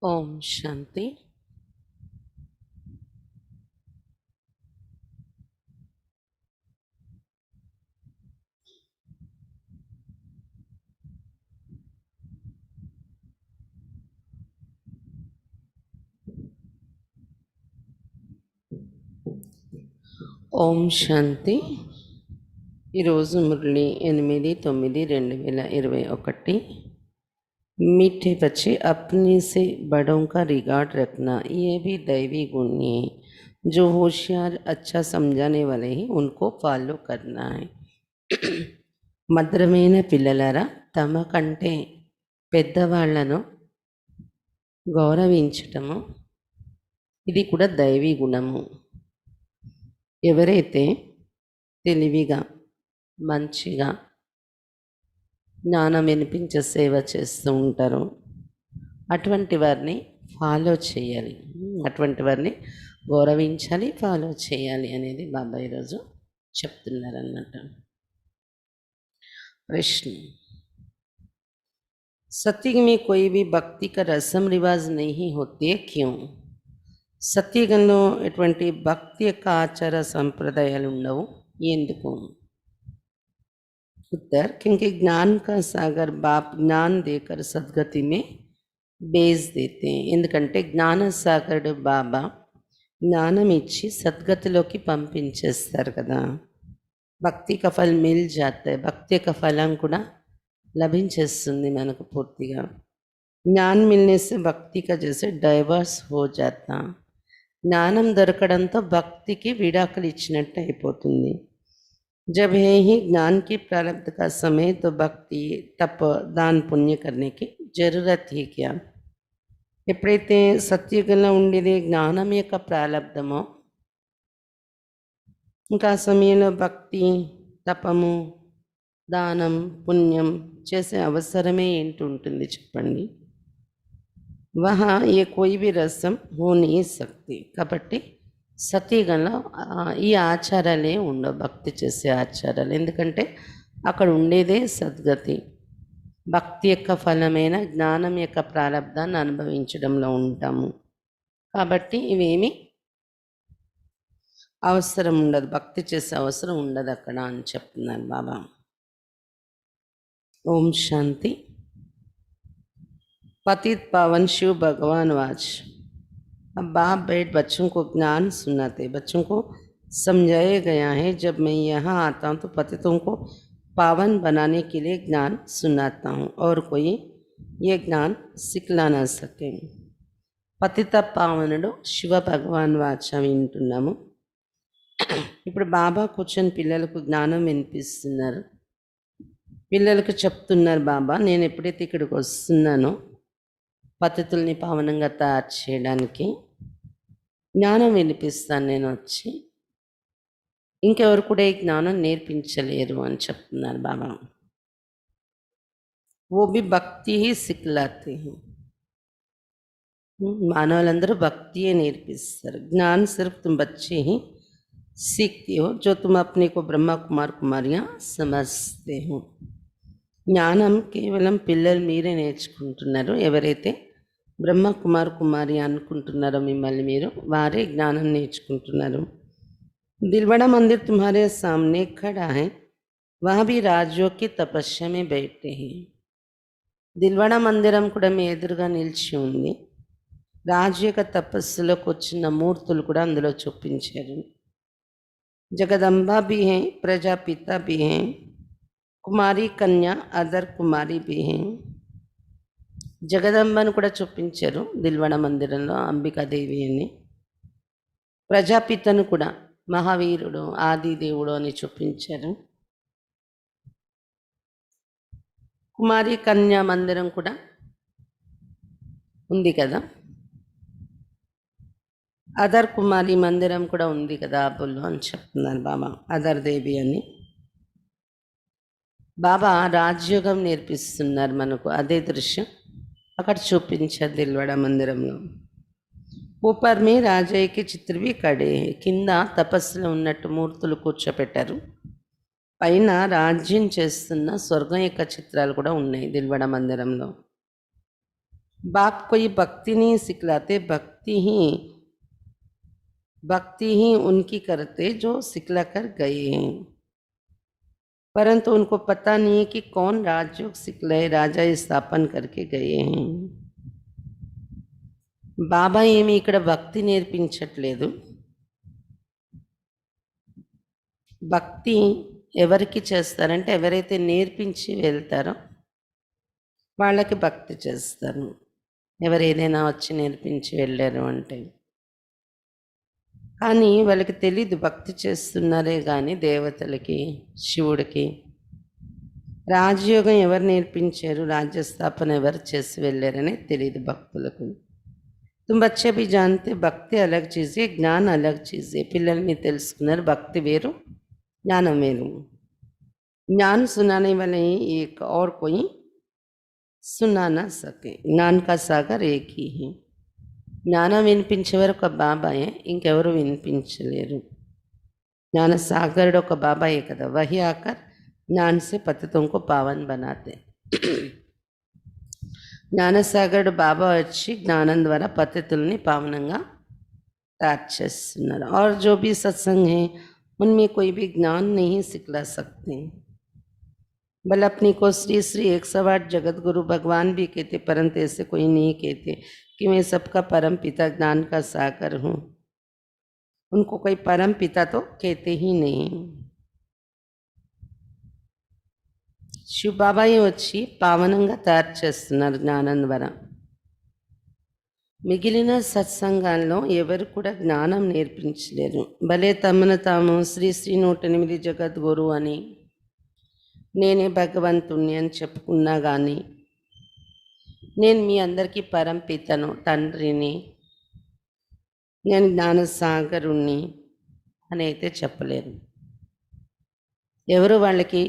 ఓం శాంతి. ఓం శాంతి. ఈరోజు మురళి 8/9/2021. मीठे बच्चे अपने से बड़ों का रिगार्ड रखना ये भी दैवी गुण है। जो होशियार अच्छा समझाने वाले हैं उनको फॉलो करना है. మధురమైన పిల్లలారా, తమ కంటే పెద్దవాళ్లను గౌరవించటము ఇది కూడా దైవీ గుణము. ఎవరైతే తెలివిగా మంచిగా జ్ఞానం వినిపించే సేవ చేస్తూ ఉంటారో అటువంటి వారిని ఫాలో చేయాలి, అటువంటి వారిని గౌరవించాలి, ఫాలో చేయాలి అనేది బాబా ఈరోజు చెప్తున్నారు అన్నట్టు. प्रश्न: सत्युग में कोई भी भक्ति का रस्म रिवाज नहीं होते, क्यों? సత్యయుగంలో ఎటువంటి భక్తి యొక్క ఆచార సంప్రదాయాలు ఉండవు, ఎందుకు? उत्तर: क्योंकि ज्ञान का सागर बाप ज्ञान देकर सद्गति में भेज देते हैं. ఎందుకంటే జ్ఞాన సాగరుడు బాబా జ్ఞానం ఇచ్చి సద్గతిలోకి పంపించేస్తారు కదా. భక్తి కా ఫల్ మిల్ జాతా హై, భక్తి యొక్క ఫలం కూడా లభించేస్తుంది మనకు పూర్తిగా. జ్ఞాన్ మిల్నే సే భక్తి కా జైసే డైవర్స్ హో జాతా. జ్ఞానం దొరకడంతో భక్తికి విడాకులు ఇచ్చినట్టు అయిపోతుంది. जब है ही ज्ञान की प्रारब्ध का समय तो भक्ति तप दान पुण्य करने की जरूरत ही क्या. ఎప్పుడైతే సత్యుగంలో ఉండేది జ్ఞానం యొక్క ప్రారంధమో ఇంకా సమయంలో భక్తి తపము దానం పుణ్యం చేసే అవసరమే ఏంటి ఉంటుంది చెప్పండి. వహా ఏ కోయి భీ రసం హో नहीं सकती. కాబట్టి సత్యుగంలో ఈ ఆచారాలే ఉండవు, భక్తి చేసే ఆచారాలు. ఎందుకంటే అక్కడ ఉండేదే సద్గతి. భక్తి యొక్క ఫలమైన జ్ఞానం యొక్క ప్రారంధాన్ని అనుభవించడంలో ఉంటాము. కాబట్టి ఇవేమి అవసరం ఉండదు, భక్తి చేసే అవసరం ఉండదు అక్కడ అని చెప్తున్నారు బాబా. ఓం శాంతి. पतित पावन शिव भगवान वाच. अब बाप बैठ बच्चों को ज्ञान सुनाते. बच्चों को समझाया गया है जब मैं यहाँ आता हूँ तो पतितों को पावन बनाने के लिए ज्ञान सुनाता हूँ और कोई ये ज्ञान सिखला ना सके. పతిత పావనుడు శివ భగవాన్ వాచ వింటున్నాము. ఇప్పుడు బాబా కూర్చొని పిల్లలకు జ్ఞానం వినిపిస్తున్నారు. పిల్లలకు చెప్తున్నారు బాబా, నేను ఎప్పుడైతే ఇక్కడికి వస్తున్నానో పతితుల్ని పావనంగా తయారు చేయడానికి జ్ఞానం వినిపిస్తాను నేను వచ్చి. ఇంకెవరు కూడా ఈ జ్ఞానం నేర్పించలేరు అని చెప్తున్నారు బాబా. ఓ బి భక్తి హీ సిక్లాతే హై. మానవులందరూ భక్తియే నేర్పిస్తారు. జ్ఞాన్ సిర్ఫ్ తుమ్ బచ్చే హీ सीखते हो जो तुम अपने को ब्रह्मा कुमार कुमारियाँ समझते हो. జ్ఞానం కేవలం పిల్లలు మీరే నేర్చుకుంటున్నారు. ఎవరైతే బ్రహ్మ కుమార్ కుమారి అనుకుంటున్నారో మిమ్మల్ని మీరు, వారే జ్ఞానం నేర్చుకుంటున్నారు. दिलवाड़ा मंदिर तुम्हारे सामने खड़ा है, वहाँ भी राजयोग की तपस्या में बैठे हैं. దిల్వాడా మందిరం కూడా మీ ఎదురుగా నిలిచి ఉంది. రాజయోగ తపస్సులోకి వచ్చిన మూర్తులు కూడా అందులో చూపించారు. जगदम्बा भी हैं, प्रजापिता भी हैं, కుమారి కన్య అదర్ కుమారి भी हैं. జగదంబను కూడా చూపించారు దిల్వాడ మందిరంలో, అంబికాదేవి అని. ప్రజాపితను కూడా మహావీరుడు ఆదిదేవుడు అని చూపించారు. కుమారి కన్య మందిరం కూడా ఉంది కదా. అదర్ కుమారి మందిరం కూడా ఉంది కదా అబుల్లో అని చెప్తున్నారు బాబా. అదర్ దేవి అని బాబా రాజయోగం నేర్పిస్తున్నారు మనకు. అదే దృశ్యం అక్కడ చూపించారు దిల్వాడ మందిరంలో. ఊపర్ మీ రాజయ్యకి చిత్రవి కడే. కింద తపస్సులో ఉన్నట్టు మూర్తులు కూర్చోపెట్టారు. పైన రాజ్యం చేస్తున్న స్వర్గం యొక్క చిత్రాలు కూడా ఉన్నాయి దిల్వాడ మందిరంలో. बाप कोई भक्ति नहीं सिखलाते, भक्ति ही उनकी करते जो सिखला कर गए हैं, परंतु उनको पता नहीं है कि कौन राजयोग सिखलाए राजा स्थापन करके गए हैं. బాబా ఏమి ఇక్కడ భక్తి నేర్పించట్లేదు. భక్తి ఎవరికి చేస్తారంటే ఎవరైతే నేర్పించి వెళ్తారో వాళ్ళకి భక్తి చేస్తారు. ఎవరు ఏదైనా వచ్చి నేర్పించి వెళ్ళారు అంటే. కానీ వాళ్ళకి తెలీదు భక్తి చేస్తున్నారే కానీ దేవతలకి, శివుడికి. రాజయోగం ఎవరు నేర్పించారు, రాజ్యస్థాపన ఎవరు చేసి వెళ్ళారనే తెలియదు భక్తులకు. तुम बच्चे भी जानते भक्ति अलग चीज़ है, ज्ञान अलग चीज़ है. పిల్లల్ని తెలుసుకున్నారు భక్తి వేరు జ్ఞానం వేరు. ज्ञान सुनाने वाले एक और कोई सुना ना सके. ज्ञान का सागर एक ही है. జ్ఞానం వినిపించేవారు ఒక బాబాయే, ఇంకెవరు వినిపించలేరు. జ్ఞాన సాగరుడు ఒక బాబాయే కదా. वही आकर ज्ञान से पतितों को पावन बनाते. జ్ఞానసాగరుడు బాబా వచ్చి జ్ఞానం ద్వారా పతితుల్ని పావనంగా तैयार చేస్తున్నారు. और जो भी सत्संग है उनमें कोई भी ज्ञान नहीं सिखला सकते. भले अपनी को श्री श्री 108 जगत गुरु भगवान भी कहते, परंतु ऐसे कोई नहीं कहते कि मैं सबका परम पिता ज्ञान का सागर हूँ. उनको कोई परम पिता तो कहते ही नहीं. శివ బాబాయే వచ్చి పావనంగా తయారు చేస్తున్నారు జ్ఞానం ద్వారా. మిగిలిన సత్సంగాల్లో ఎవరు కూడా జ్ఞానం నేర్పించలేరు. భలే తమను తాము శ్రీ శ్రీ 108 జగద్గురు అని, నేనే భగవంతుణ్ణి అని చెప్పుకున్నా కానీ, నేను మీ అందరికీ పరం పితను, తండ్రిని, నేను జ్ఞానసాగరుణ్ణి అని అయితే చెప్పలేరు. ఎవరు వాళ్ళకి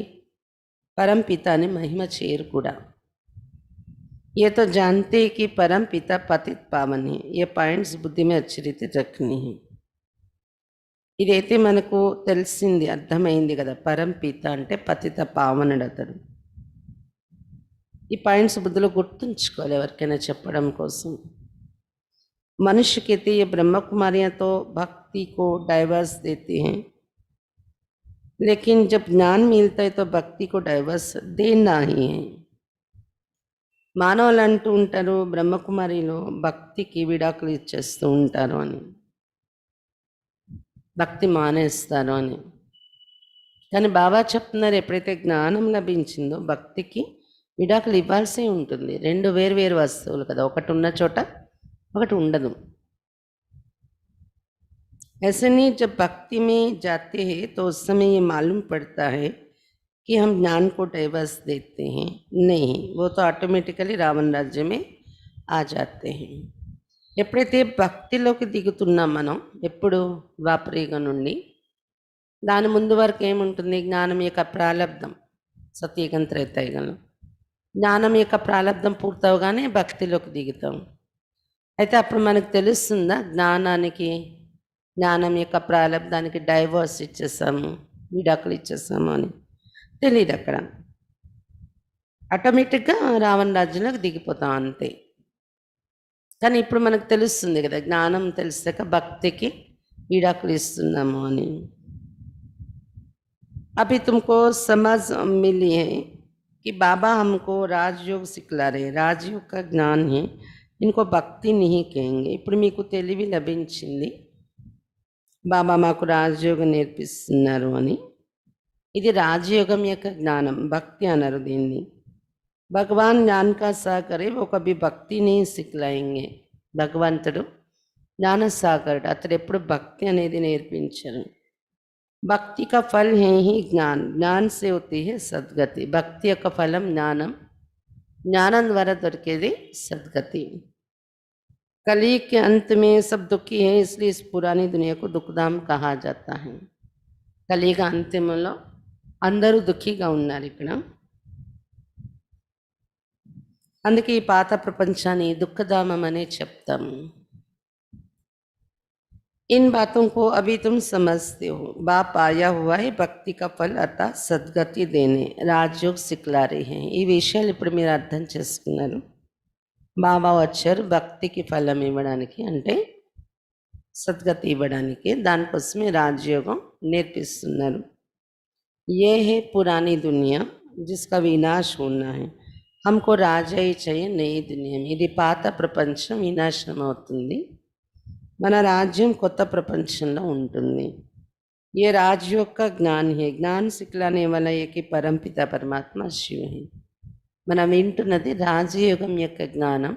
परम पिता ने महिमा चेर कूड़ा. ये तो जानते हैं कि परम पिता पतित पावन है. ये पॉइंट्स बुद्धि में अच्छी रीति रखनी है. ఇదైతే మనకు తెలిసింది, అర్థమైంది కదా. పరం పిత అంటే పతిత పావనుడు అతడు. ఈ పాయింట్స్ బుద్ధిలో గుర్తుంచుకోవాలి ఎవరికైనా చెప్పడం కోసం. मनुष्य कहते ये ब्रह्म कुमारियाँ तो भक्ति को डाइवर्स देती हैं, लेकिन जब ज्ञान मिलता है तो भक्ति को डाइवर्स देना ही है. మానవులు అంటూ ఉంటారు బ్రహ్మకుమారిలో భక్తికి విడాకులు ఇచ్చేస్తూ ఉంటారు అని, భక్తి మానేస్తారు అని. కానీ బాబా చెప్తున్నారు ఎప్పుడైతే జ్ఞానం లభించిందో భక్తికి విడాకులు ఇవ్వాల్సి ఉంటుంది. రెండు వేరు వస్తువులు కదా, ఒకటి ఉన్న చోట ఒకటి ఉండదు. ऐसे नहीं, जब भक्ति में जाते हैं तो उस समय ये मालूम पड़ता है कि हम ज्ञान को डाइवर्स देते हैं. नहीं, वो तो ऑटोमेटिकली रावण राज्य में आ जाते हैं. ఎప్పుడైతే భక్తిలోకి దిగుతున్నాం మనం, ఎప్పుడు ద్వాపరయుగ నుండి దాని ముందు వరకు ఏముంటుంది, జ్ఞానం యొక్క ప్రాలబ్ధం. సత్యయుగం త్రేతాయుగంలో జ్ఞానం యొక్క ప్రాలబ్ధం పూర్తవగానే భక్తిలోకి దిగుతాం. అయితే అప్పుడు మనకు తెలుస్తుందా జ్ఞానానికి, జ్ఞానం యొక్క ప్రాలబ్ధానికి డైవర్స్ ఇచ్చేసాము, విడాకులు ఇచ్చేసాము అని తెలియదు. అక్కడ ఆటోమేటిక్గా రావణ రాజ్యంలోకి దిగిపోతాం అంతే. కానీ ఇప్పుడు మనకు తెలుస్తుంది కదా, జ్ఞానం తెలిసాక భక్తికి విడాకులు ఇస్తున్నాము అని. अभी तुमको समझ मिली है कि बाबा हमको राजयोग सिखला रहे. राजयोग का ज्ञान है, इनको भक्ति नहीं कहेंगे. ఇప్పుడు మీకు తెలివి లభించింది, బాబా మాకు రాజయోగం నేర్పిస్తున్నారు అని. ఇది రాజయోగం యొక్క జ్ఞానం, భక్తి అనరు దీన్ని. భగవాన్ జ్ఞాన్ కా సాగరే, वो कभी భక్తి नहीं सिखलाएंगे. భగవంతుడు జ్ఞాన సాగరుడు, అతడు ఎప్పుడు భక్తి అనేది నేర్పించరు. భక్తి का फल है ही ज्ञान, ज्ञान से होती है सद्गति. భక్తి యొక్క ఫలం జ్ఞానం, జ్ఞానం ద్వారా దొరికేది సద్గతి. कलयुग के अंत में सब दुखी है, इसलिए इस पुरानी दुनिया को दुखधाम कहा जाता है. కలియుగ అంతిమంలో అందరూ దుఃఖీగా ఉన్నారు ఇక్కడ, అందుకే ఈ పాత ప్రపంచాన్ని దుఃఖధామం అనే చెప్తాము. इन बातों को अभी तुम समझते हो. बाप आया हुआ है भक्ति का फल अर्थात सद्गति देने, రాజయోగ్ సిక్లా रहे हैं. ఈ విషయాలు ఇప్పుడు మీరు అర్థం చేసుకున్నారు. బాబా వచ్చారు భక్తికి ఫలం ఇవ్వడానికి, అంటే సద్గతి ఇవ్వడానికి. దానికోసమే రాజయోగం నేర్పిస్తున్నారు. ये है पुरानी दुनिया जिसका विनाश होना है. हमको రాజయ్య चाहिए నई దునియా. ఇది పాత ప్రపంచం వినాశనం అవుతుంది, మన రాజ్యం కొత్త ప్రపంచంలో ఉంటుంది. ये राजयोग का ज्ञान है. ज्ञान सिखलाने वाला एक ही परमपिता परमात्मा शिव है. మనం వింటున్నది రాజయోగం యొక్క జ్ఞానం.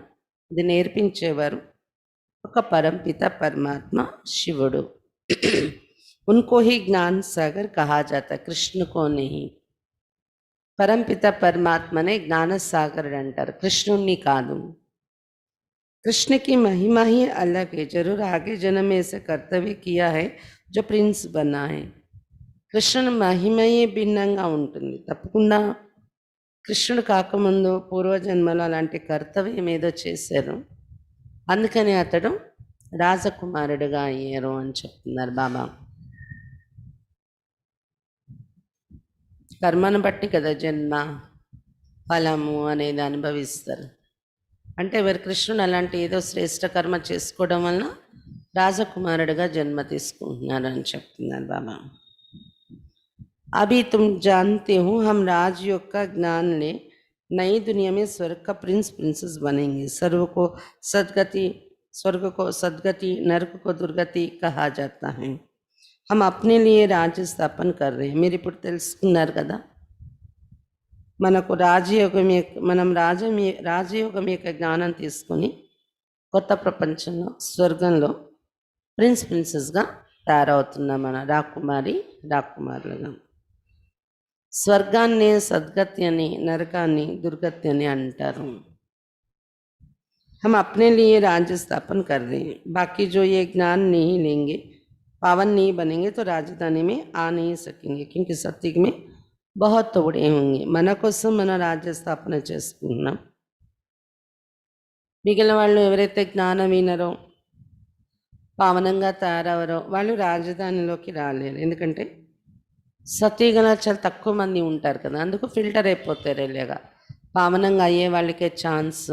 ఇది నేర్పించేవారు ఒక పరంపిత పరమాత్మ శివుడు. उनको ही ज्ञान सागर कहा जाता, कृष्ण को नहीं. పరంపిత పరమాత్మనే జ్ఞాన సాగరుడు అంటారు, కృష్ణుణ్ణి కాదు. कृष्ण की महिमा ही अलग है. जरूर आगे जन्म में ऐसे कर्तव्य किया है जो प्रिंस बना है. కృష్ణుని మహిమయే భిన్నంగా ఉంటుంది. తప్పకుండా కృష్ణుడు కాకముందు పూర్వజన్మలో అలాంటి కర్తవ్యం ఏదో చేశారు, అందుకని అతడు రాజకుమారుడుగా అయ్యారు అని చెప్తున్నారు బాబా. కర్మను బట్టి కదా జన్మ ఫలము అనేది అనుభవిస్తారు. అంటే ఎవరు కృష్ణుడు అలాంటి ఏదో శ్రేష్ఠ కర్మ చేసుకోవడం వలన రాజకుమారుడిగా జన్మ తీసుకుంటున్నారు అని చెప్తున్నారు బాబా. अभी तुम जानते हो हम राजयोग का ज्ञान ले नई दुनिया में स्वर्ग का प्रिंस प्रिंसेस बनेंगे. सर्व को सदगति, स्वर्ग को सदगति, नरक को दुर्गति कहा जाता है. हम अपने लिए राज्य स्थापन कर रहे हैं. మీరు ఇప్పుడు తెలుసుకున్నారు కదా, మనకు మనం రాజయోగం యొక్క జ్ఞానం తీసుకొని కొత్త ప్రపంచంలో స్వర్గంలో ప్రిన్స్ ప్రిన్సెస్గా తయారవుతున్నాం, మన రాకుమారులుగా. స్వర్గాన్ని సద్గతి అని, నరకాన్ని దుర్గతి అని అంటారు. हम अपने लिए राज्य स्थापन कर रहे हैं. बाकी जो ये ज्ञान नहीं लेंगे, पावन नहीं बनेंगे तो राजधानी में आ नहीं सकेंगे, क्योंकि सत्युग में बहुत तोड़े होंगे. మన కోసం మన రాజ్య స్థాపన చేసుకున్నాం. మిగిలిన వాళ్ళు ఎవరైతే జ్ఞానం వినరో, పావనంగా తయారవరో వాళ్ళు రాజధానిలోకి రాలేరు. ఎందుకంటే సత్యుగంలో చాలా తక్కువ మంది ఉంటారు కదా, అందుకు ఫిల్టర్ అయిపోతారు. వెళ్ళగా పావనంగా అయ్యే వాళ్ళకే ఛాన్స్,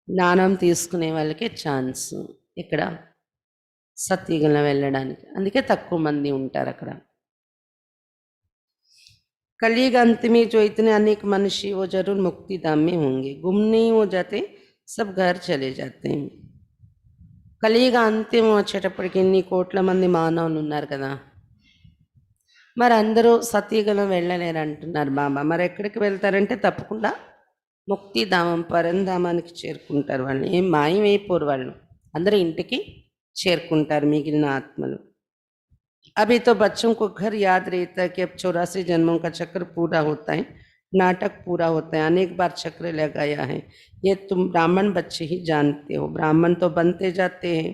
జ్ఞానం తీసుకునే వాళ్ళకే ఛాన్స్ ఇక్కడ సత్యుగంలో వెళ్ళడానికి. అందుకే తక్కువ మంది ఉంటారు అక్కడ. कलयुग अंत में जो इतने अनेक मनुष्य वो जरूर मुक्ति धाम में होंगे. गुम नहीं हो जाते, सब घर चले जाते हैं. కలియుగ అంత్యం వచ్చేటప్పటికి ఇన్ని కోట్ల మంది మానవులు ఉన్నారు కదా, మరి అందరూ సత్యుగంలో వెళ్ళలేరు అంటున్నారు బాబా. మరి ఎక్కడికి వెళ్తారంటే తప్పకుండా ముక్తిధామం, పరంధామానికి చేరుకుంటారు. వాళ్ళు ఏం మాయమైపోరు, వాళ్ళు అందరూ ఇంటికి చేరుకుంటారు మిగిలిన ఆత్మలు. अभी तो बच्चों को घर याद रहता है कि अब 84 जन्मों का चक्र पूरा होता है, नाटक पूरा होता है, अनेक बार चक्र लगाया है. ये तुम ब्राह्मण बच्चे ही जानते हो. ब्राह्मण तो बनते जाते हैं.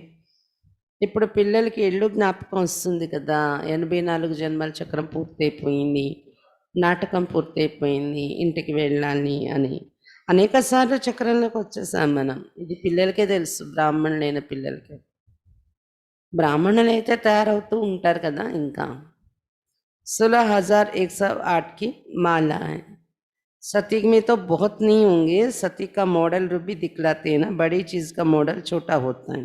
ఇప్పుడు పిల్లలకి ఇల్లు జ్ఞాపకం వస్తుంది కదా, 84 జన్మల చక్రం పూర్తయిపోయింది, నాటకం పూర్తయిపోయింది, ఇంటికి వెళ్ళాలి అని. అనేక సార్లు చక్రంలోకి వచ్చేసాం మనం. ఇది పిల్లలకే తెలుసు, బ్రాహ్మణులైన పిల్లలకి. బ్రాహ్మణులు అయితే తయారవుతూ ఉంటారు కదా. ఇంకా 16,108 की माला है. सती में तो बहुत नहीं होंगे. सती का मॉडल रूप भी दिखलाते हैं ना, बड़ी चीज का मॉडल छोटा होता है.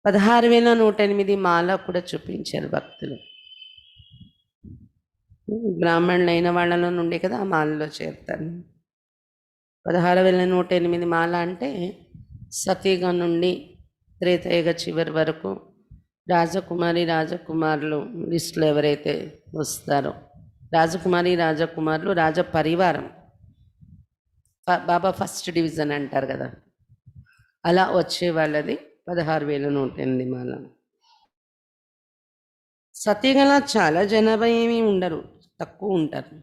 16,108 మాల కూడా చూపించారు భక్తులు. బ్రాహ్మణులైన వాళ్ళలో నుండి కదా ఆ మాలలో చేరుతారు. 16,108 మాల అంటే సతీగా నుండి త్రేతయుగ చివరి వరకు రాజకుమారులు లిస్టులో ఎవరైతే వస్తారో, రాజకుమారులు రాజ పరివారం, బాబా ఫస్ట్ డివిజన్ అంటారు కదా, అలా వచ్చే వాళ్ళది 16,108 మాల. సత్యుగంలో చాలా జనాభా ఏమీ ఉండరు, తక్కువ ఉంటారు.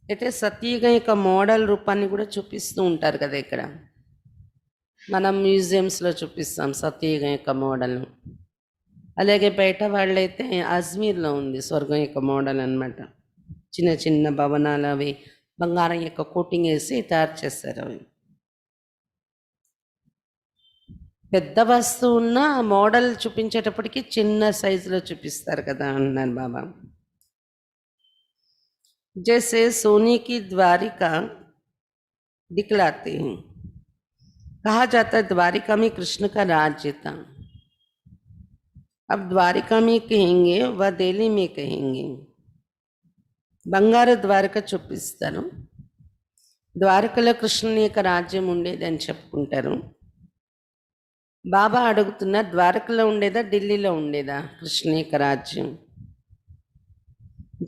అయితే సత్యుగం యొక్క మోడల్ రూపాన్ని కూడా చూపిస్తూ ఉంటారు కదా ఇక్కడ. మనం మ్యూజియంస్లో చూపిస్తాం సత్యుగం యొక్క మోడల్ను. అలాగే బయట వాళ్ళైతే అజ్మీర్లో ఉంది స్వర్గం యొక్క మోడల్ అన్నమాట. చిన్న చిన్న భవనాలు, అవి బంగారం యొక్క కోటింగ్ వేసి తయారు చేస్తారు. అవి పెద్ద వస్తువు ఉన్న మోడల్ చూపించేటప్పటికి చిన్న సైజులో చూపిస్తారు కదా అన్నారు బాబా. జైసే సోనీ కి ద్వారిక दिखलाते हैं। कहा जाता है द्वारिका में कृष्ण का राज्य था। अब द्वारिका में कहेंगे व दिल्ली में कहेंगे। బంగారు ద్వారక చూపిస్తారు. ద్వారకలో కృష్ణుని యొక్క రాజ్యం ఉండేదని చెప్పుకుంటారు. బాబా అడుగుతున్న ద్వారకలో ఉండేదా ఢిల్లీలో ఉండేదా కృష్ణ యొక్క రాజ్యం?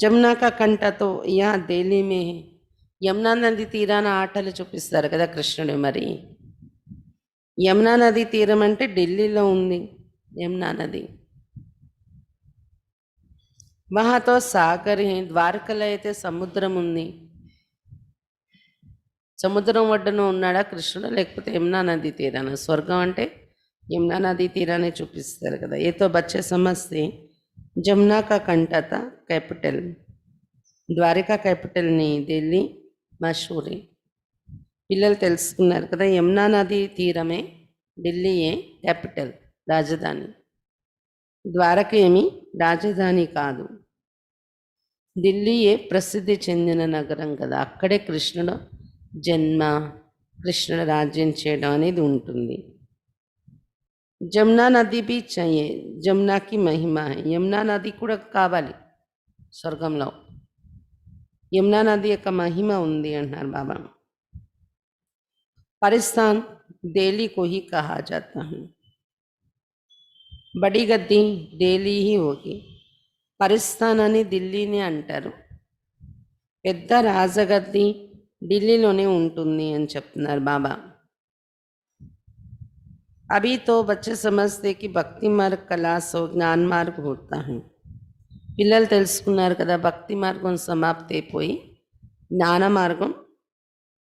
జమునా కా కంటతో యా ఢిల్లీ మే యమునా నది తీరాన ఆటలు చూపిస్తారు కదా కృష్ణుడు. మరి యమునా నది తీరం అంటే ఢిల్లీలో ఉంది యమునా నది. వహాతో సాగర్ హే, ద్వారకలో అయితే సముద్రం ఉంది. సముద్రం ఒడ్డున ఉన్నాడా కృష్ణుడు, లేకపోతే యమునా నది తీరాన? స్వర్గం అంటే యమునా నది తీరానే చూపిస్తారు కదా. ఏతో బచ్చే సమస్తే జమునా కా కంటత कैपिटल, ద్వారకా క్యాపిటల్ని ఢిల్లీ మషూరి. పిల్లలు తెలుసుకున్నారు కదా, యమునా నది తీరమే ఢిల్లీయే క్యాపిటల్, రాజధాని. ద్వారక ఏమి రాజధాని కాదు. ఢిల్లీయే ప్రసిద్ధి చెందిన నగరం కదా. అక్కడే కృష్ణుడు జన్మ, కృష్ణుడు రాజ్యం చేయడం అనేది ఉంటుంది. జమునా నది బి चाहिए, జమునాకి మహిమ హై. యమునా నది కూడా కావాలి స్వర్గంలో. యమునా నది యొక్క మహిమ ఉంది అంటున్నారు బాబా. పరిస్థాన్ ఢిల్లీ को ही कहा जाता है. బడి గద్ది ఢిల్లీ ही होगी. పరిస్థాన్ అని ఢిల్లీని అంటారు. పెద్ద రాజగద్ది ఢిల్లీలోనే ఉంటుంది అని చెప్తున్నారు బాబా. अभी तो बच्चे समझते कि भक्ति मार्ग कलास हो, ज्ञान मार्ग होता है. పిల్లలు తెలుసుకున్నారు కదా, భక్తి మార్గం సమాప్తి అయిపోయి జ్ఞాన మార్గం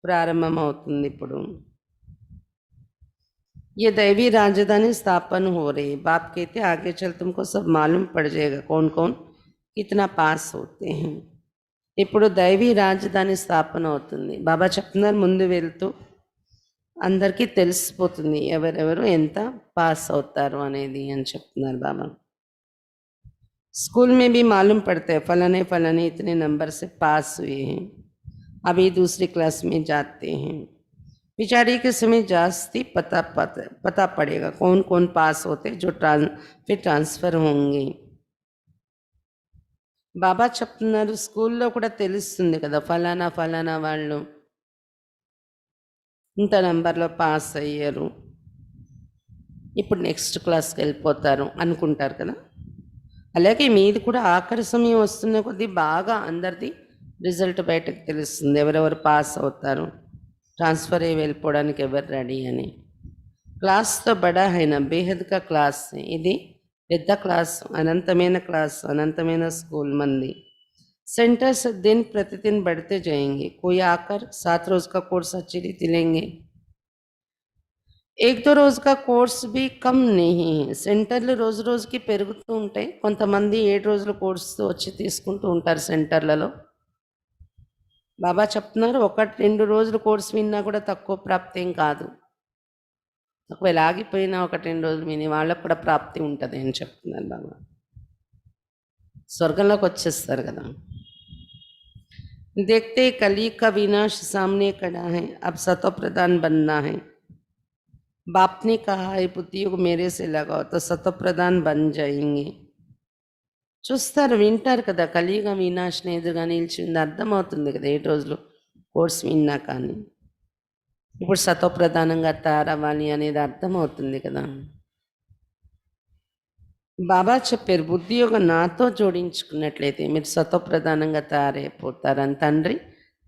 ప్రారంభమవుతుంది ఇప్పుడు. ये दैवी राजधानी स्थापन हो रही. बाप कहते आगे चल तुमको सब मालूम पड़ जाएगा कौन कौन कितना पास होते हैं. ఇప్పుడు దైవీ రాజధాని స్థాపన అవుతుంది. బాబా చెప్తున్నారు ముందు వెళ్తూ అందరికీ తెలిసిపోతుంది ఎవరెవరు ఎంత పాస్ అవుతారు అనేది అని చెప్తున్నారు బాబా. स्कूल में भी मालूम पड़ता है फलाने फलाने इतने नंबर से पास हुए हैं, अभी दूसरी क्लास में जाते हैं. पिछाड़ी के समय जास्ती पता पड़ेगा कौन कौन पास होते जो फिर ट्रांसफ़र होंगे. బాబా చెప్తున్నారు స్కూల్లో కూడా తెలుస్తుంది కదా, ఫలానా ఫలానా వాళ్ళు ఇంత నెంబర్లో పాస్ అయ్యారు, ఇప్పుడు నెక్స్ట్ క్లాస్కి వెళ్ళిపోతారు అనుకుంటారు కదా. అలాగే మీది కూడా ఆఖరి సమయం వస్తున్న కొద్దీ బాగా అందరిది రిజల్ట్ బయటకు తెలుస్తుంది, ఎవరెవరు పాస్ అవుతారు, ట్రాన్స్ఫర్ అయ్యి వెళ్ళిపోవడానికి ఎవరు రెడీ అని. క్లాస్తో బడా అయిన బేహద్గా క్లాస్ ఇది, పెద్ద క్లాస్, అనంతమైన క్లాస్, అనంతమైన స్కూల్ మంది. सेंटर्स दिन प्रतिदिन बढ़ते जाएंगे. कोई आकर 7 रोज का कोर्स अच्छी रीति लेंगे. 1-2 రోజు का కోర్స్ भी कम नहीं है. సెంటర్లు రోజు రోజుకి పెరుగుతూ ఉంటాయి. కొంతమంది 7 రోజుల కోర్సు వచ్చి తీసుకుంటూ ఉంటారు సెంటర్లలో. బాబా చెప్తున్నారు 1-2 రోజుల కోర్సు విన్నా కూడా తక్కువ ప్రాప్తి ఏం కాదు. ఒకవేళ ఆగిపోయినా 1-2 రోజులు విని వాళ్ళకు కూడా ప్రాప్తి ఉంటుంది అని చెప్తున్నారు బాబా. స్వర్గంలోకి వచ్చేస్తారు కదా. देखते कली का विनाश सामने खड़ा है, अब सतो प्रधान बनना है. बाप ने कहा है बुद्धियों को मेरे से लगाओ तो सतो प्रधान बन जाएंगे. చూస్తారు వింటారు కదా, కలియుగ వినాశన ఎదురుగా నిలిచింది అర్థమవుతుంది కదా 7 రోజులు కోర్స్ విన్నా. కానీ ఇప్పుడు సతో ప్రధానంగా తయారవ్వాలి అనేది అర్థమవుతుంది కదా. బాబా చెప్పారు బుద్ధి యోగ నాతో జోడించుకున్నట్లయితే మీరు సతోప్రధానంగా తయారైపోతారని తండ్రి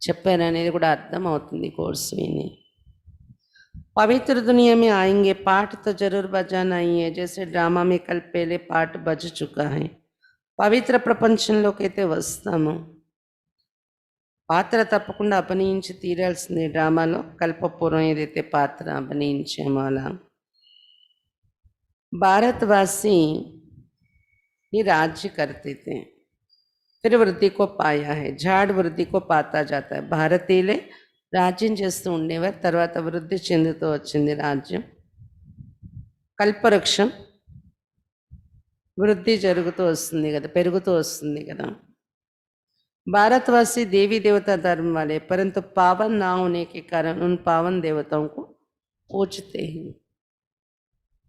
చెప్పారనేది కూడా అర్థం అవుతుంది కోర్సు విని. पवित्र दुनिया में आएंगे, पाठ तो जरूर बजाना ही है. जैसे ड्रामा में कल पहले पाठ बज चुका है. పవిత్ర ప్రపంచంలోకైతే వస్తాము, పాత్ర తప్పకుండా అభినయించి తీరాల్సింది. డ్రామాలో కల్పపూర్వం ఏదైతే పాత్ర అభినయించామో అలా भारतवासी ही राज्य करते थे, फिर वृद्धि को पाया है. झाड़ वृद्धि को पाता जाता है. భారతీయులే రాజ్యం చేస్తూ ఉండేవారు, తర్వాత వృద్ధి చెందుతూ వచ్చింది రాజ్యం. కల్పవృక్షం వృద్ధి జరుగుతూ వస్తుంది కదా, పెరుగుతూ వస్తుంది కదా. भारतवासी देवी देवता धर्म वाले, परंतु पावन ना होने के कारण उन पावन देवताओं को पूजते हैं.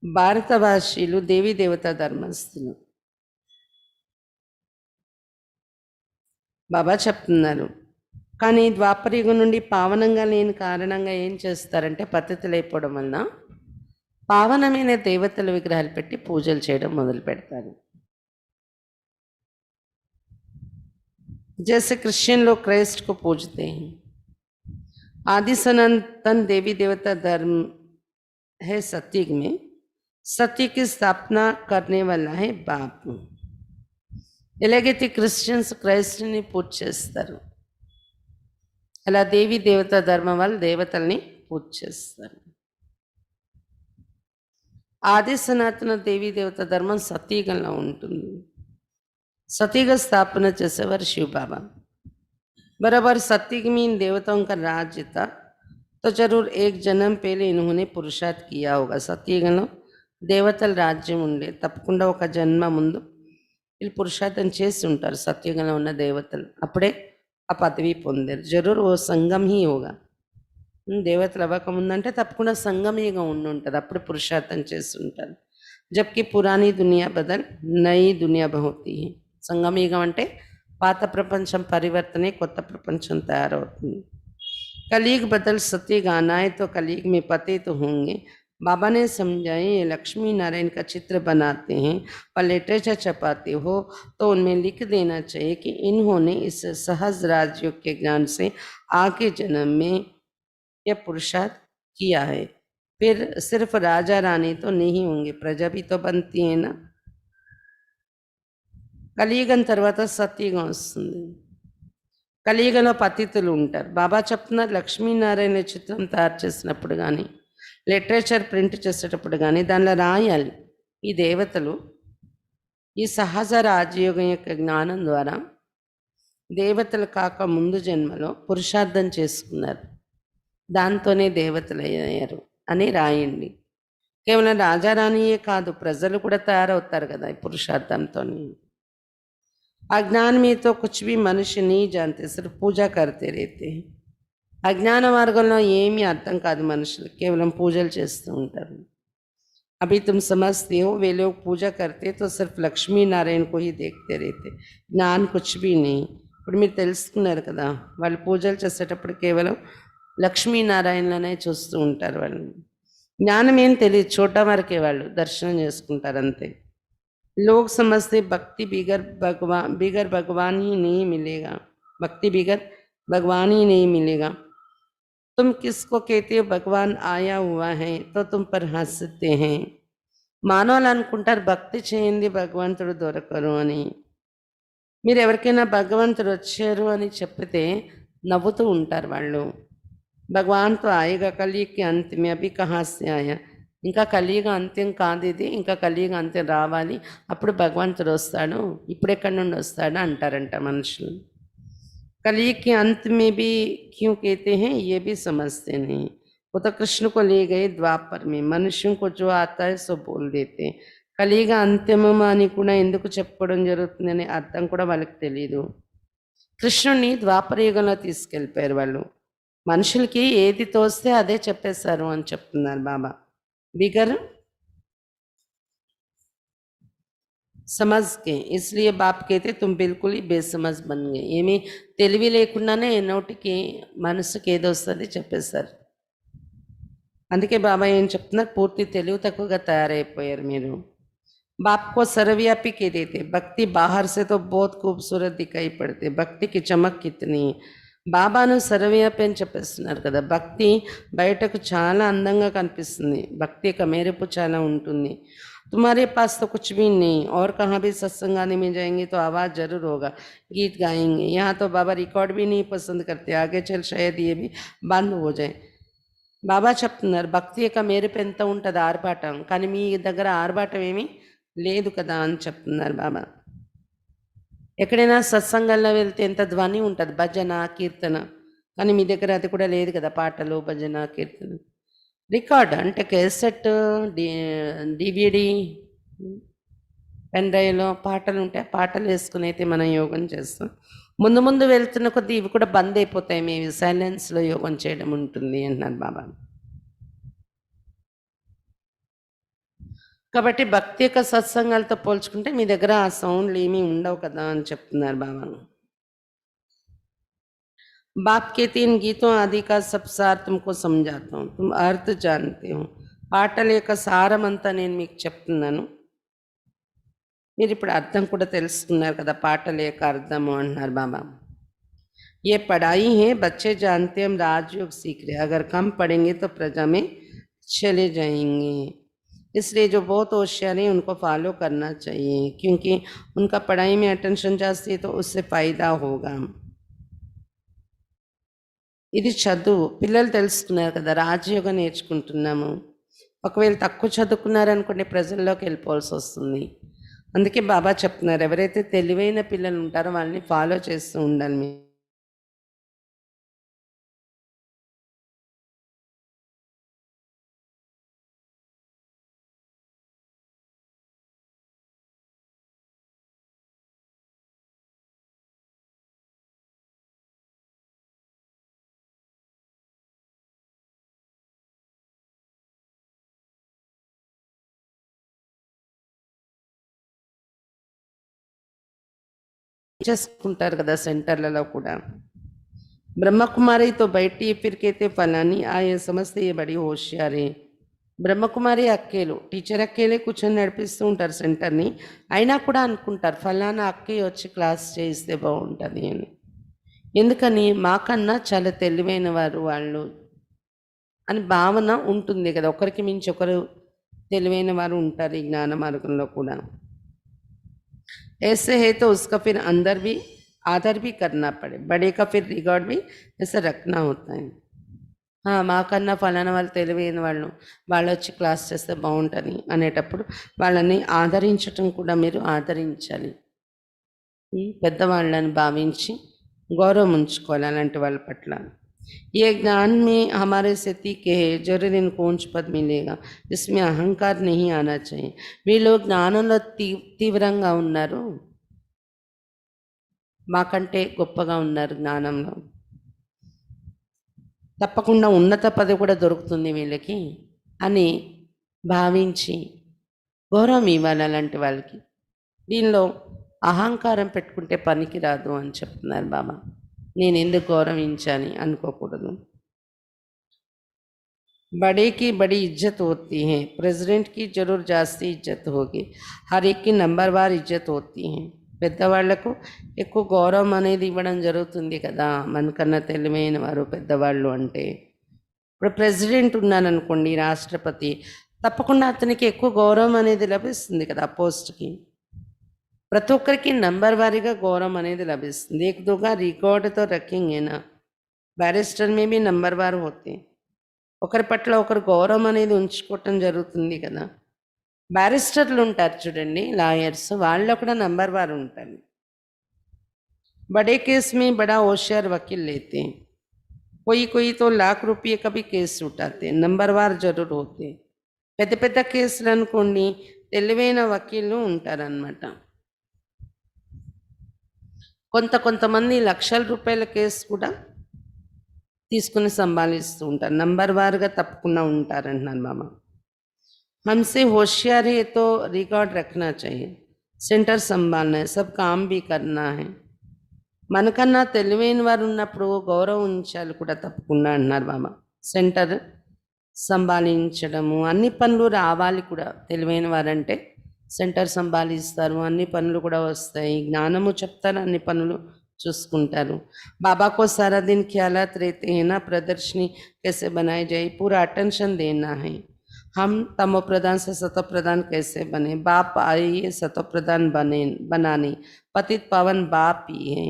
భారతవాసీలు దేవీ దేవతా ధర్మస్థులు. బాబా చెప్తున్నారు. కానీ ద్వాపరయుగం నుండి పావనంగా లేని కారణంగా ఏం చేస్తారంటే పద్ధతి లేకపోవడం వలన పావనమైన దేవతల విగ్రహాలు పెట్టి పూజలు చేయడం మొదలు పెడతారు. जैसे क्रिश्चियन लोग क्राइस्ट को पूजते हैं. आदि सनातन देवी देवता धर्म है सतयुग में. सत्य की स्थापना करने वाला है बाप. ఎలాగైతే క్రిస్టియన్స్ క్రైస్ట్ని పూజ చేస్తారు, అలా దేవి దేవతా ధర్మం వాళ్ళు దేవతల్ని పూజ చేస్తారు. ఆది సనాతన దేవీ దేవత ధర్మం సతీగంలో ఉంటుంది. सतीग स्थापना చేసేవారు शिव बाबा. बराबर सतयुग में इन देवताओं का राज्य था, तो जरूर एक जन्म पहले इन्होंने पुरुषार्थ किया होगा. సతయుగంలో దేవతల రాజ్యం ఉండే, తప్పకుండా ఒక జన్మ ముందు వీళ్ళు పురుషార్థం చేసి ఉంటారు. సత్యుగంలో ఉన్న దేవతలు అప్పుడే ఆ పదవి పొందారు. జరూర్ ఓ సంగం హీ హోగా. దేవతలు అవ్వకముందంటే తప్పకుండా సంగమీగా ఉండి ఉంటుంది, అప్పుడు పురుషార్థం చేసి ఉంటారు. జబ్కి పురాణీ దునియా బదల్ నయి దునియా బహుతీ హై. సంగమయుగం అంటే పాత ప్రపంచం పరివర్తనే, కొత్త ప్రపంచం తయారవుతుంది. कलयुग बदल सतयुग आना है तो कलयुग में पते तो होंगे. बाबा ने समझाए, ये लक्ष्मी नारायण का चित्र बनाते हैं और लिटरेचर छपाते हो तो उनमें लिख देना चाहिए कि इन्होंने इस सहज राजयोग के ज्ञान से आगे जन्म में यह पुरुषार्थ किया है. फिर सिर्फ राजा रानी तो नहीं होंगे, प्रजा भी तो बनती है ना. కలియుగం తర్వాత సత్యుగం వస్తుంది. కలియుగంలో పతితులు ఉంటారు. బాబా చెప్తున్నారు, లక్ష్మీనారాయణ చిత్రం తయారు చేసినప్పుడు కానీ, లిటరేచర్ ప్రింట్ చేసేటప్పుడు కానీ దానిలో రాయాలి, ఈ దేవతలు ఈ సహజ రాజయోగం యొక్క జ్ఞానం ద్వారా దేవతలు కాక ముందు జన్మలో పురుషార్థం చేసుకున్నారు, దాంతోనే దేవతలు అయ్యారు అని రాయండి. కేవలం రాజారాణియే కాదు, ప్రజలు కూడా తయారవుతారు కదా ఈ పురుషార్థంతో. अज्ञान में तो कुछ भी मनुष्य नहीं जानते, सिर्फ पूजा करते रहते हैं. अज्ञान మార్గంలో ఏమీ అర్థం కాదు, మనుషులు కేవలం పూజలు చేస్తూ ఉంటారు. अभी तुम समझते हो वे लोग पूजा करते तो सिर्फ लक्ष्मी नारायण को ही देखते रहते, ज्ञान कुछ भी नहीं. ఇప్పుడు మీరు తెలుసుకున్నారు కదా, వాళ్ళు పూజలు చేసేటప్పుడు కేవలం లక్ష్మీనారాయణలనే చూస్తూ ఉంటారు. వాళ్ళు జ్ఞానం ఏం తెలియదు, చూడటం వరకే వాళ్ళు దర్శనం చేసుకుంటారు అంతే. लोग समझते भक्ति बिगर भगवान ही नहीं मिलेगा, भक्ति बिगर भगवान ही नहीं मिलेगा. तुम किसको कहते हो भगवान आया हुआ है तो तुम पर हंसते हैं. మానవులు అనుకుంటారు భక్తి చేయండి భగవంతుడు దొరకరు అని. మీరు ఎవరికైనా భగవంతుడు వచ్చారు అని చెప్పితే నవ్వుతూ ఉంటారు వాళ్ళు. భగవాన్ తో ఆయేగా కలియుగ కే అంత్ మే అభి కహా సే ఆయా. ఇంకా కలియుగ అంత్యం కాదు ఇది, ఇంకా కలియుగ అంత్యం రావాలి, అప్పుడు భగవంతుడు వస్తాడు, ఇప్పుడెక్కడి నుండి వస్తాడు అంటారంట మనుషులు. कलयुग के अंत में भी क्यों कहते हैं ये भी समझते नहीं. वो तो कृष्ण को ले गए द्वापर में, मनुष्यों को जो आता है सो बोल देते हैं. కలియుగ అంత్యము అని కూడా ఎందుకు చెప్పుకోవడం జరుగుతుందని అర్థం కూడా వాళ్ళకి తెలియదు. కృష్ణుని ద్వాపర యుగంలో తీసుకెళ్ళిపోయారు వాళ్ళు. మనుషులకి ఏది తోస్తే అదే చెప్పేశారు అని చెప్తున్నారు బాబా. बिगर समझ के, इसलिए बाप कहते तुम बिल्कुल ही बेसमझ बन गए. ఏమీ తెలివి లేకుండానే నోటికి మనసుకి ఏదో వస్తుంది చెప్పేశారు. అందుకే బాబా ఏం చెప్తున్నారు, పూర్తి తెలివి తక్కువగా తయారైపోయారు మీరు. बाप को सर्वव्यापी कह देते, भक्ति बाहर से तो बहुत खूबसूरत दिखाई पड़ती, भक्ति की चमक कितनी है. బాబాను సర్వవ్యాపి అని చెప్పేస్తున్నారు కదా, భక్తి బయటకు చాలా అందంగా కనిపిస్తుంది, భక్తి యొక్క మెరుపు చాలా ఉంటుంది. तुम्हारे पास तो कुछ भी नहीं, और कहाँ भी सत्संग गाने में जाएंगे तो आवाज़ जरूर होगा, गीत गाएंगे. यहाँ तो बाबा रिकॉर्ड भी नहीं पसंद करते, आगे चल शायद ये भी बंद हो जाए. బాబా చెప్తున్నారు, భక్తి యొక్క మెరుపు ఎంత ఉంటుంది ఆర్భాటం, కానీ మీ దగ్గర ఆర్భాటం ఏమీ లేదు కదా అని చెప్తున్నారు బాబా. ఎక్కడైనా సత్సంగాల్లో వెళ్తే ఎంత ధ్వని ఉంటుంది, భజన కీర్తన, కానీ మీ దగ్గర అది కూడా లేదు కదా, పాటలు భజన కీర్తన. రికార్డ్ అంటే కేసెట్, డివిడి, పెన్ డ్రైవ్లో పాటలు ఉంటాయి, పాటలు వేసుకుని అయితే మనం యోగం చేస్తాం. ముందు ముందు వెళ్తున్న కొద్దీ ఇవి కూడా బంద్ అయిపోతాయి, మేము సైలెన్స్లో యోగం చేయడం ఉంటుంది అన్నారు బాబా. కాబట్టి భక్తి యొక్క సత్సంగాలతో పోల్చుకుంటే మీ దగ్గర ఆ సౌండ్లు ఏమీ ఉండవు కదా అని చెప్తున్నారు బాబా. बाप कहते इन गीतों आदि का सब सार तुमको समझाता हूँ, तुम अर्थ जानते हो. పాటల యొక్క సారమంతా నేను మీకు చెప్తున్నాను, మీరు ఇప్పుడు అర్థం కూడా తెలుసుకున్నారు కదా, పాటల యొక్క అర్థము అంటున్నారు బాబా. ये पढ़ाई है, बच्चे जानते हम राजयोग सीख रहे, अगर कम पढ़ेंगे तो प्रजा में चले जाएंगे. इसलिए जो बहुत होशियार हैं उनको फॉलो करना चाहिए, क्योंकि उनका पढ़ाई में अटेंशन जास्ती है तो उससे फ़ायदा होगा. ఇది చదువు, పిల్లలు తెలుసుకున్నారు కదా, రాజయోగం నేర్చుకుంటున్నాము. ఒకవేళ తక్కువ చదువుకున్నారనుకోండి ప్రజల్లోకి వెళ్ళిపోవాల్సి వస్తుంది. అందుకే బాబా చెప్తున్నారు, ఎవరైతే తెలివైన పిల్లలు ఉంటారో వాళ్ళని ఫాలో చేస్తూ ఉండాలి మీరు. చేసుకుంటారు కదా సెంటర్లలో కూడా. బ్రహ్మకుమారి తో బయటి ఫిర్ कहते फलानी आए समझते ये बड़ी होशियार है. బ్రహ్మకుమారి అక్కేలు, టీచర్ అక్కేలే కూర్చొని నడిపిస్తూ ఉంటారు సెంటర్ని, అయినా కూడా అనుకుంటారు ఫలానా అక్కే వచ్చి క్లాస్ చేయిస్తే బాగుంటుంది అని. ఎందుకని, మాకన్నా చాలా తెలివైన వారు వాళ్ళు అని భావన ఉంటుంది కదా, ఒకరికి మించి ఒకరు తెలివైన వారు ఉంటారు ఈ జ్ఞాన మార్గంలో కూడా. ऐसे है तो उसका फिर अंदर भी आदर भी करना पड़े, बड़े का फिर रिकॉर्ड भी ऐसा रखना होता है. మాకన్నా ఫలానా వాళ్ళు తెలివైన వాళ్ళు వాళ్ళు వచ్చి క్లాస్ చేస్తే బాగుంటుంది అనేటప్పుడు వాళ్ళని ఆదరించటం కూడా మీరు ఆదరించాలి. పెద్దవాళ్ళని భావించి గౌరవం ఉంచుకోవాలి అలాంటి వాళ్ళ పట్ల. ये ज्ञान में हमारे से तीखे है, जरूर इनको ऊंच पद मिलेगा, इसमें अहंकार नहीं आना चाहिए. వీళ్ళు జ్ఞానంలో తీవ్రంగా ఉన్నారు, మాకంటే గొప్పగా ఉన్నారు జ్ఞానంలో, తప్పకుండా ఉన్నత పదవి కూడా దొరుకుతుంది వీళ్ళకి అని భావించి గౌరవం ఇవ్వాలి అలాంటి వాళ్ళకి. దీనిలో అహంకారం పెట్టుకుంటే పనికి రాదు అని చెప్తున్నారు బాబా. నేను ఎందుకు గౌరవించాని అనుకోకూడదు. बड़े की बड़ी इज्जत होती है, प्रेसिडेंट की जरूर जास्ती इज्जत होगी, हर एक की नंबरवार इज्जत होती है. పెద్దవాళ్లకు ఎక్కువ గౌరవం అనేది ఇవ్వడం జరుగుతుంది కదా, మనకన్నా తెలివైన వారు పెద్దవాళ్ళు అంటే. ఇప్పుడు ప్రెసిడెంట్ ఉన్నారనుకోండి, రాష్ట్రపతి, తప్పకుండా అతనికి ఎక్కువ గౌరవం అనేది లభిస్తుంది కదా పోస్ట్కి. ప్రతి ఒక్కరికి నంబర్ వారీగా గౌరవం అనేది లభిస్తుంది. एक दो का रिकॉर्ड तो रखेंगे ना, बैरिस्टर में भी नंबर वार होते, ఒకరి పట్ల ఒకరు గౌరవం అనేది ఉంచుకోవటం జరుగుతుంది కదా. బ్యారిస్టర్లు ఉంటారు చూడండి, లాయర్స్, వాళ్ళు కూడా నంబర్ వార్ ఉంటారు. बड़े केस में बड़ा होशियार वकील लेते हैं, कोई कोई तो लाख रुपये का भी केस उठाते, नंबर वार जरूर होते. పెద్ద పెద్ద కేసులు అనుకోండి తెలివైన వకీళ్ళు ఉంటారనమాట. కొంతమంది లక్షల రూపాయల కేసు కూడా తీసుకుని సంభాలిస్తూ ఉంటారు, నంబర్ వారుగా తప్పకుండా ఉంటారంటున్నాను మామ. हमसे होशियार है तो रिकॉर्ड रखना चाहिए, सेंटर संभालना है, सब काम भी करना है. మనకన్నా తెలివైన వారు ఉన్నప్పుడు గౌరవం ఉంచాలి కూడా తప్పకుండా అన్నారు బాబా. సెంటర్ సంభాలించడము, అన్ని పనులు రావాలి కూడా. తెలివైన వారంటే సెంటర్ సంభాలిస్తారు, అన్ని పనులు కూడా వస్తాయి, జ్ఞానము చెప్తారు, అన్ని పనులు చూసుకుంటారు. बाबा को सारा दिन ख्यालात रहते हैं ना, प्रदर्शनी कैसे बनाई जाए, पूरा अटेंशन देना है. हम तमो प्रधान से सतो प्रधान कैसे बने, बाप आइए सतो प्रधान बनाने, पतित पावन बाप ही है.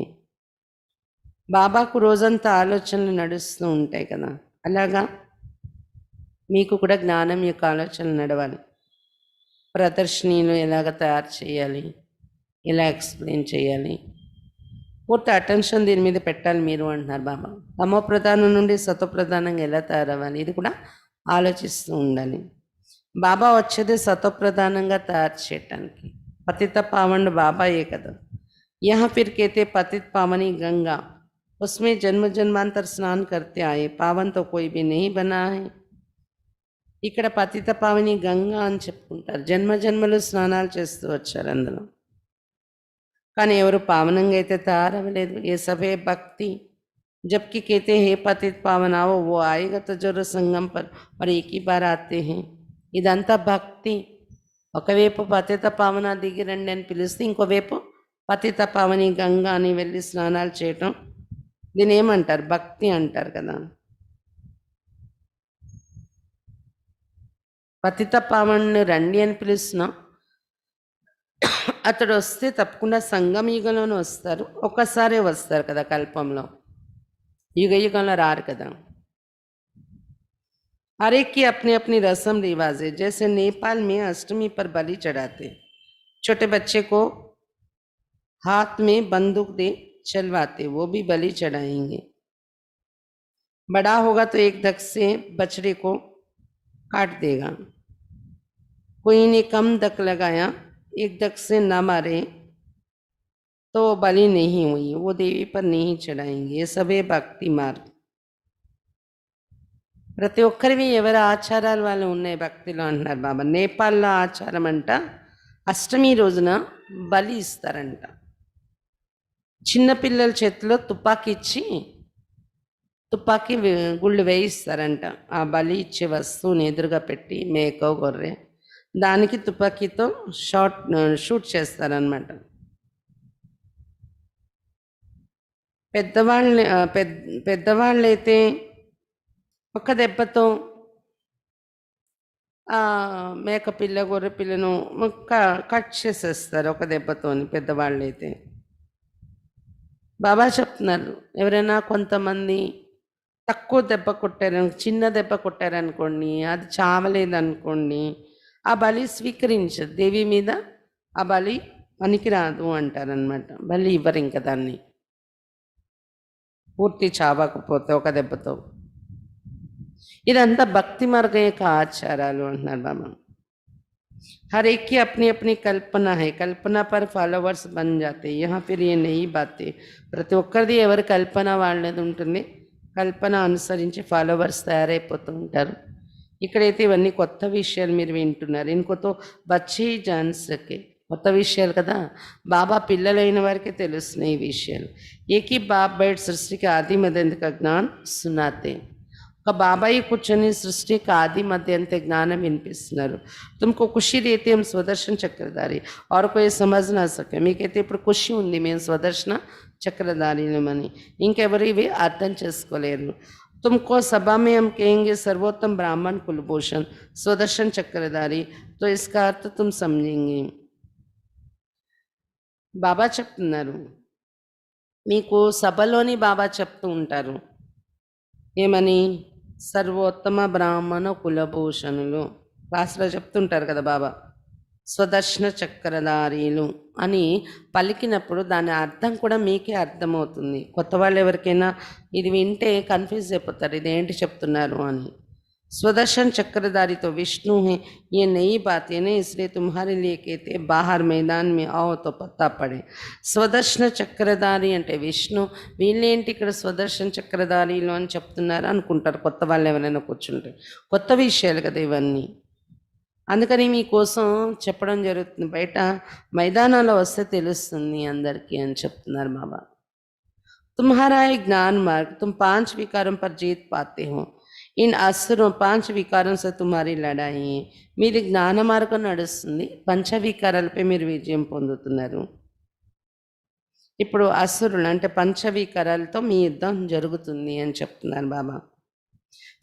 బాబాకు రోజంతా ఆలోచనలు నడుస్తూ ఉంటాయి కదా, అలాగా మీకు కూడా జ్ఞానం యొక్క ఆలోచనలు నడవాలి. ప్రదర్శనలు ఎలాగ తయారు చేయాలి, ఎలా ఎక్స్ప్లెయిన్ చేయాలి, పూర్తి అటెన్షన్ దీని మీద పెట్టాలి మీరు అంటున్నారు బాబా. తమో ప్రధానం నుండి సతో ప్రధానంగా ఎలా తయారవ్వాలి, ఇది కూడా ఆలోచిస్తూ ఉండాలి. బాబా వచ్చేది సతో ప్రధానంగా తయారు చేయటానికి, పతిత పావనుడు బాబాయే కదా. यहाँ फिर कहते पतित पावनी गंगा, उसमें जन्म जन्मांतर स्नान करते आए, पावन तो कोई भी नहीं बना है। ఇక్కడ పతిత పావని గంగా అని చెప్పుకుంటారు, జన్మ జన్మలు స్నానాలు చేస్తూ వచ్చారు అందులో, కానీ ఎవరు పావనంగా అయితే తయారవ్వలేదు। ఏ సభే భక్తి, जबकि कहते हैं हे पतित पावन आओ, वो आएगा तो जरूर संगम पर एक ही बार आते हैं। ఇదంతా భక్తి। ఒకవైపు పతిత పావన దిగి రండి అని పిలిస్తే, ఇంకోవైపు పతిత పావని గంగా అని వెళ్ళి స్నానాలు చేయటం, దీని ఏమంటారు? భక్తి అంటారు కదా। పతిత పావని రండి అని పిలుస్తున్నాం, అతడు వస్తే తప్పకుండా సంగమ యుగంలోనే వస్తారు, ఒక్కసారే వస్తారు కదా కల్పంలో, యుగ యుగంలో రారు కదా। हर एक की अपनी अपनी रस्म रिवाज है। जैसे नेपाल में अष्टमी पर बलि चढ़ाते, छोटे बच्चे को हाथ में बंदूक दे चलवाते, वो भी बलि चढ़ाएंगे। बड़ा होगा तो एक धक से बछड़े को काट देगा। कोई ने कम धक लगाया, एक धक से न मारे तो बलि नहीं हुई, वो देवी पर नहीं चढ़ाएंगे। ये सभी भक्ति मार्ग। ప్రతి ఒక్కరివి ఎవరి ఆచారాలు వాళ్ళు ఉన్నాయి భక్తిలో అంటున్నారు బాబా। నేపాల్లో ఆచారం అంట, అష్టమి రోజున బలి ఇస్తారంట। చిన్నపిల్లల చేతిలో తుపాకీ ఇచ్చి తుపాకీ గుళ్ళు వేయిస్తారంట। ఆ బలి ఇచ్చే వస్తువుని ఎదురుగా పెట్టి, మేకో గొర్రె, దానికి తుపాకీతో షూట్ చేస్తారనమాట। పెద్దవాళ్ళైతే ఒక దెబ్బతో మేక పిల్ల గొర్రె పిల్లను కట్ చేసేస్తారు ఒక దెబ్బతోని పెద్దవాళ్ళైతే। బాబా చెప్తున్నారు, ఎవరైనా కొంతమంది తక్కువ దెబ్బ కొట్టారు, చిన్న దెబ్బ కొట్టారనుకోండి, అది చావలేదనుకోండి, ఆ బలి స్వీకరించదు, దేవి మీద ఆ బలి పనికిరాదు అంటారనమాట। బలి ఇవ్వరు ఇంకా దాన్ని, పూర్తి చావకపోతే ఒక దెబ్బతో। ఇదంతా భక్తి మార్గం యొక్క ఆచారాలు అంటున్నారు బాబా। हर एक की अपनी अपनी कल्पना है, कल्पना पर फॉलोवर्स बन जाते। यहाँ फिर ये नई बातें, ప్రతి ఒక్కరిది ఎవరి కల్పన వాళ్ళది ఉంటుంది, కల్పన అనుసరించి ఫాలోవర్స్ తయారైపోతూ ఉంటారు। ఇక్కడైతే ఇవన్నీ కొత్త విషయాలు మీరు వింటున్నారు, ఇంకొతో బచ్చే జాన్ సకే, కొత్త విషయాలు కదా, బాబా పిల్లలైన వారికి తెలుస్తున్నాయి ఈ విషయాలు। ఏకీ బాప్ బైట్ సృష్టికి ఆది మధ్యంత జ్ఞాన్ సునాతే, ఒక బాబాయి కూర్చొని సృష్టికి ఆది మధ్యంత జ్ఞానం వినిపిస్తున్నారు। తుమ్కో ఖుషి దేతే హమ్ స్వదర్శన చక్రధారి, और कोई समझ ना सके, మీకైతే ఇప్పుడు ఖుషి ఉంది మేము స్వదర్శన చక్రధారిలమని, ఇంకెవరు ఇవి అర్థం చేసుకోలేరు। तुमको सभा में हम कहेंगे सर्वोत्तम ब्राह्मण कुलभूषण स्वदर्शन चक्रधारी, तो इसका अर्थ तुम समझेंगे। బాబా చెప్తున్నారు, మీకు సభలోని బాబా చెప్తూ ఉంటారు ఏమని, సర్వోత్తమ బ్రాహ్మణ కులభూషణులు, క్లాసులో చెప్తుంటారు కదా బాబా, స్వదర్శన చక్రధారీలు అని పలికినప్పుడు దాని అర్థం కూడా మీకే అర్థమవుతుంది। కొత్త వాళ్ళు ఎవరికైనా ఇది వింటే కన్ఫ్యూజ్ అయిపోతారు, ఇదేంటి చెప్తున్నారు అని। स्वदर्शन चक्रधारी तो विष्णु है, ये नई बात है नहीं, इसलिए तुम्हारे लिए कहते बाहर मैदान में आओ तो पता पड़े। స్వదర్శన చక్రధారి అంటే విష్ణు, వీళ్ళేంటి ఇక్కడ స్వదర్శన చక్రధారిలో అని చెప్తున్నారు అనుకుంటారు కొత్త వాళ్ళు ఎవరైనా కూర్చుంటే, కొత్త విషయాలు కదా ఇవన్నీ, అందుకని మీకోసం చెప్పడం జరుగుతుంది। బయట మైదానాల్లో వస్తే తెలుస్తుంది అందరికీ అని చెప్తున్నారు బాబా। तुम्हारा है ज्ञान मार्ग, तुम 5 विकारों पर जीत पाते हो। इन असुरों 5 వికారం से तुम्हारी लड़ाई है, మీది జ్ఞాన మార్గం నడుస్తుంది, పంచవికారాలపై మీరు విజయం పొందుతున్నారు। ఇప్పుడు అసురులు అంటే పంచవికారాలతో మీ యుద్ధం జరుగుతుంది అని చెప్తున్నారు బాబా।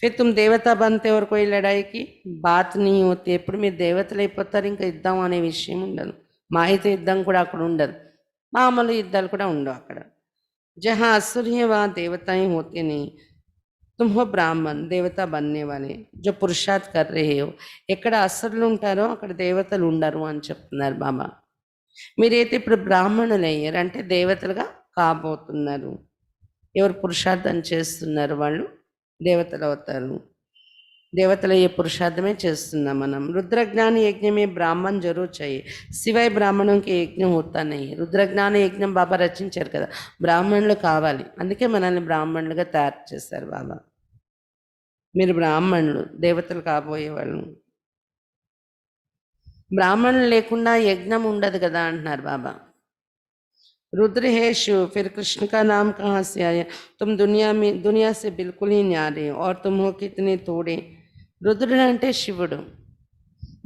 फिर तुम देवता बनते और कोई लड़ाई की बात नहीं होती, ఎప్పుడు మీరు దేవతలు అయిపోతారు, ఇంకా యుద్ధం అనే విషయం ఉండదు, మాహిత యుద్ధం కూడా అక్కడ ఉండదు, మామూలు యుద్ధాలు కూడా ఉండవు అక్కడ। जहाँ असुर है वहाँ देवताएं होते नहीं, तुम हो ब्राह्मण देवता बनने वाले जो पुरुषार्थ कर रहे हो। ఎక్కడ అసురులు ఉంటారో అక్కడ దేవతలు ఉండరు అని చెప్తున్నారు బాబా। మీరైతే ఇప్పుడు బ్రాహ్మణులు అయ్యారు అంటే దేవతలుగా కాబోతున్నారు, ఎవరు పురుషార్థం చేస్తున్నారు వాళ్ళు దేవతలు అవుతారు। देवतल ये पुरुषार्थమే చేస్తున్నాం మనం रुद्रज्ञान यज्ञ में ब्राह्मण जरूर चाहिए सिवाय ब्राह्मणों के यज्ञ होता नहीं रुद्रज्ञान యజ్ఞం బాబా రచించారు కదా బ్రాహ్మణులు కావాలి అందుకే మనల్ని బ్రాహ్మణులుగా తయారు చేశారు బాబా మీరు బ్రాహ్మణులు దేవతలు కాబోయే వాళ్ళు బ్రాహ్మణులు లేకుండా యజ్ఞం ఉండదు కదా అంటున్నారు బాబా रुद्र है शिव फिर कृष्ण का नाम कहाँ से आया तुम दुनिया से बिल्कुल ही न्यारे और तुम हो कितने थोड़े రుద్రుడు అంటే శివుడు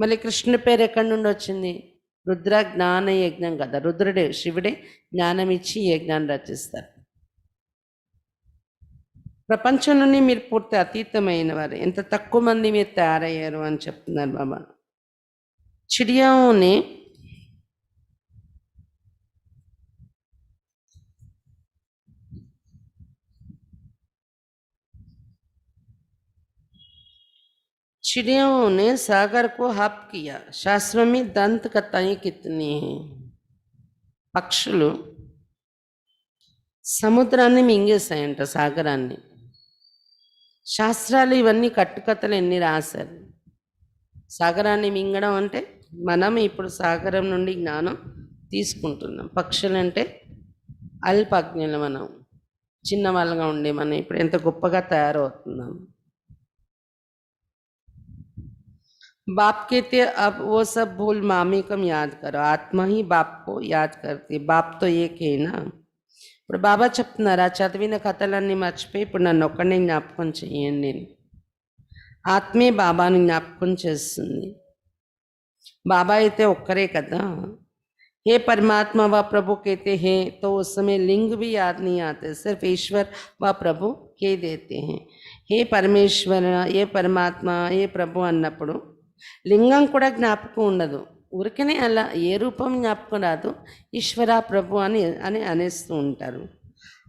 మళ్ళీ కృష్ణుడి పేరు ఎక్కడి నుండి వచ్చింది రుద్ర జ్ఞాన యజ్ఞం కదా రుద్రుడే శివుడే జ్ఞానం ఇచ్చి యజ్ఞాన్ని రచిస్తారు ప్రపంచంలోనే మీరు పూర్తి అతీతమైన వారు ఎంత తక్కువ మంది మీరు తయారయ్యారు అని చెప్తున్నారు బాబా చిడియావుని चिड़ियों ने सागर को हप किया शास्त्र में दंत कथाएं कितनी हैं పక్షులు సముద్రాన్ని మింగేశాయంట సాగరాన్ని శాస్త్రాలు ఇవన్నీ కట్టుకథలు ఎన్ని రాశారు సాగరాన్ని మింగడం అంటే మనం ఇప్పుడు సాగరం నుండి జ్ఞానం తీసుకుంటున్నాం పక్షులు అంటే అల్పజ్ఞులు మనం చిన్నవాళ్ళగా ఉండే మనం ఇప్పుడు ఎంత గొప్పగా తయారవుతున్నాం बाप कहते अब वो सब भूल मामी कम याद करो आत्मा ही बाप को याद करती बाप तो एक है ना ఇప్పుడు బాబా చెప్తున్నారు ఆ చదివిన కథలన్నీ మర్చిపోయి ఇప్పుడు నన్ను ఒక్కడిని జ్ఞాపకం చేయండి నేను ఆత్మే బాబాను జ్ఞాపకం చేస్తుంది బాబా అయితే ఒక్కరే కదా हे परमात्मा व प्रभु कहते हैं तो उस समय लिंग भी याद नहीं आते सिर्फ ईश्वर व प्रभु कह देते हैं हे परमेश्वर ये परमात्मा ये प्रभु అన్నప్పుడు లింగం కూడా జ్ఞాపకం ఉండదు ఊరికనే అలా ఏ రూపం జ్ఞాపకం రాదు ఈశ్వర ప్రభు అని అనేస్తూ ఉంటారు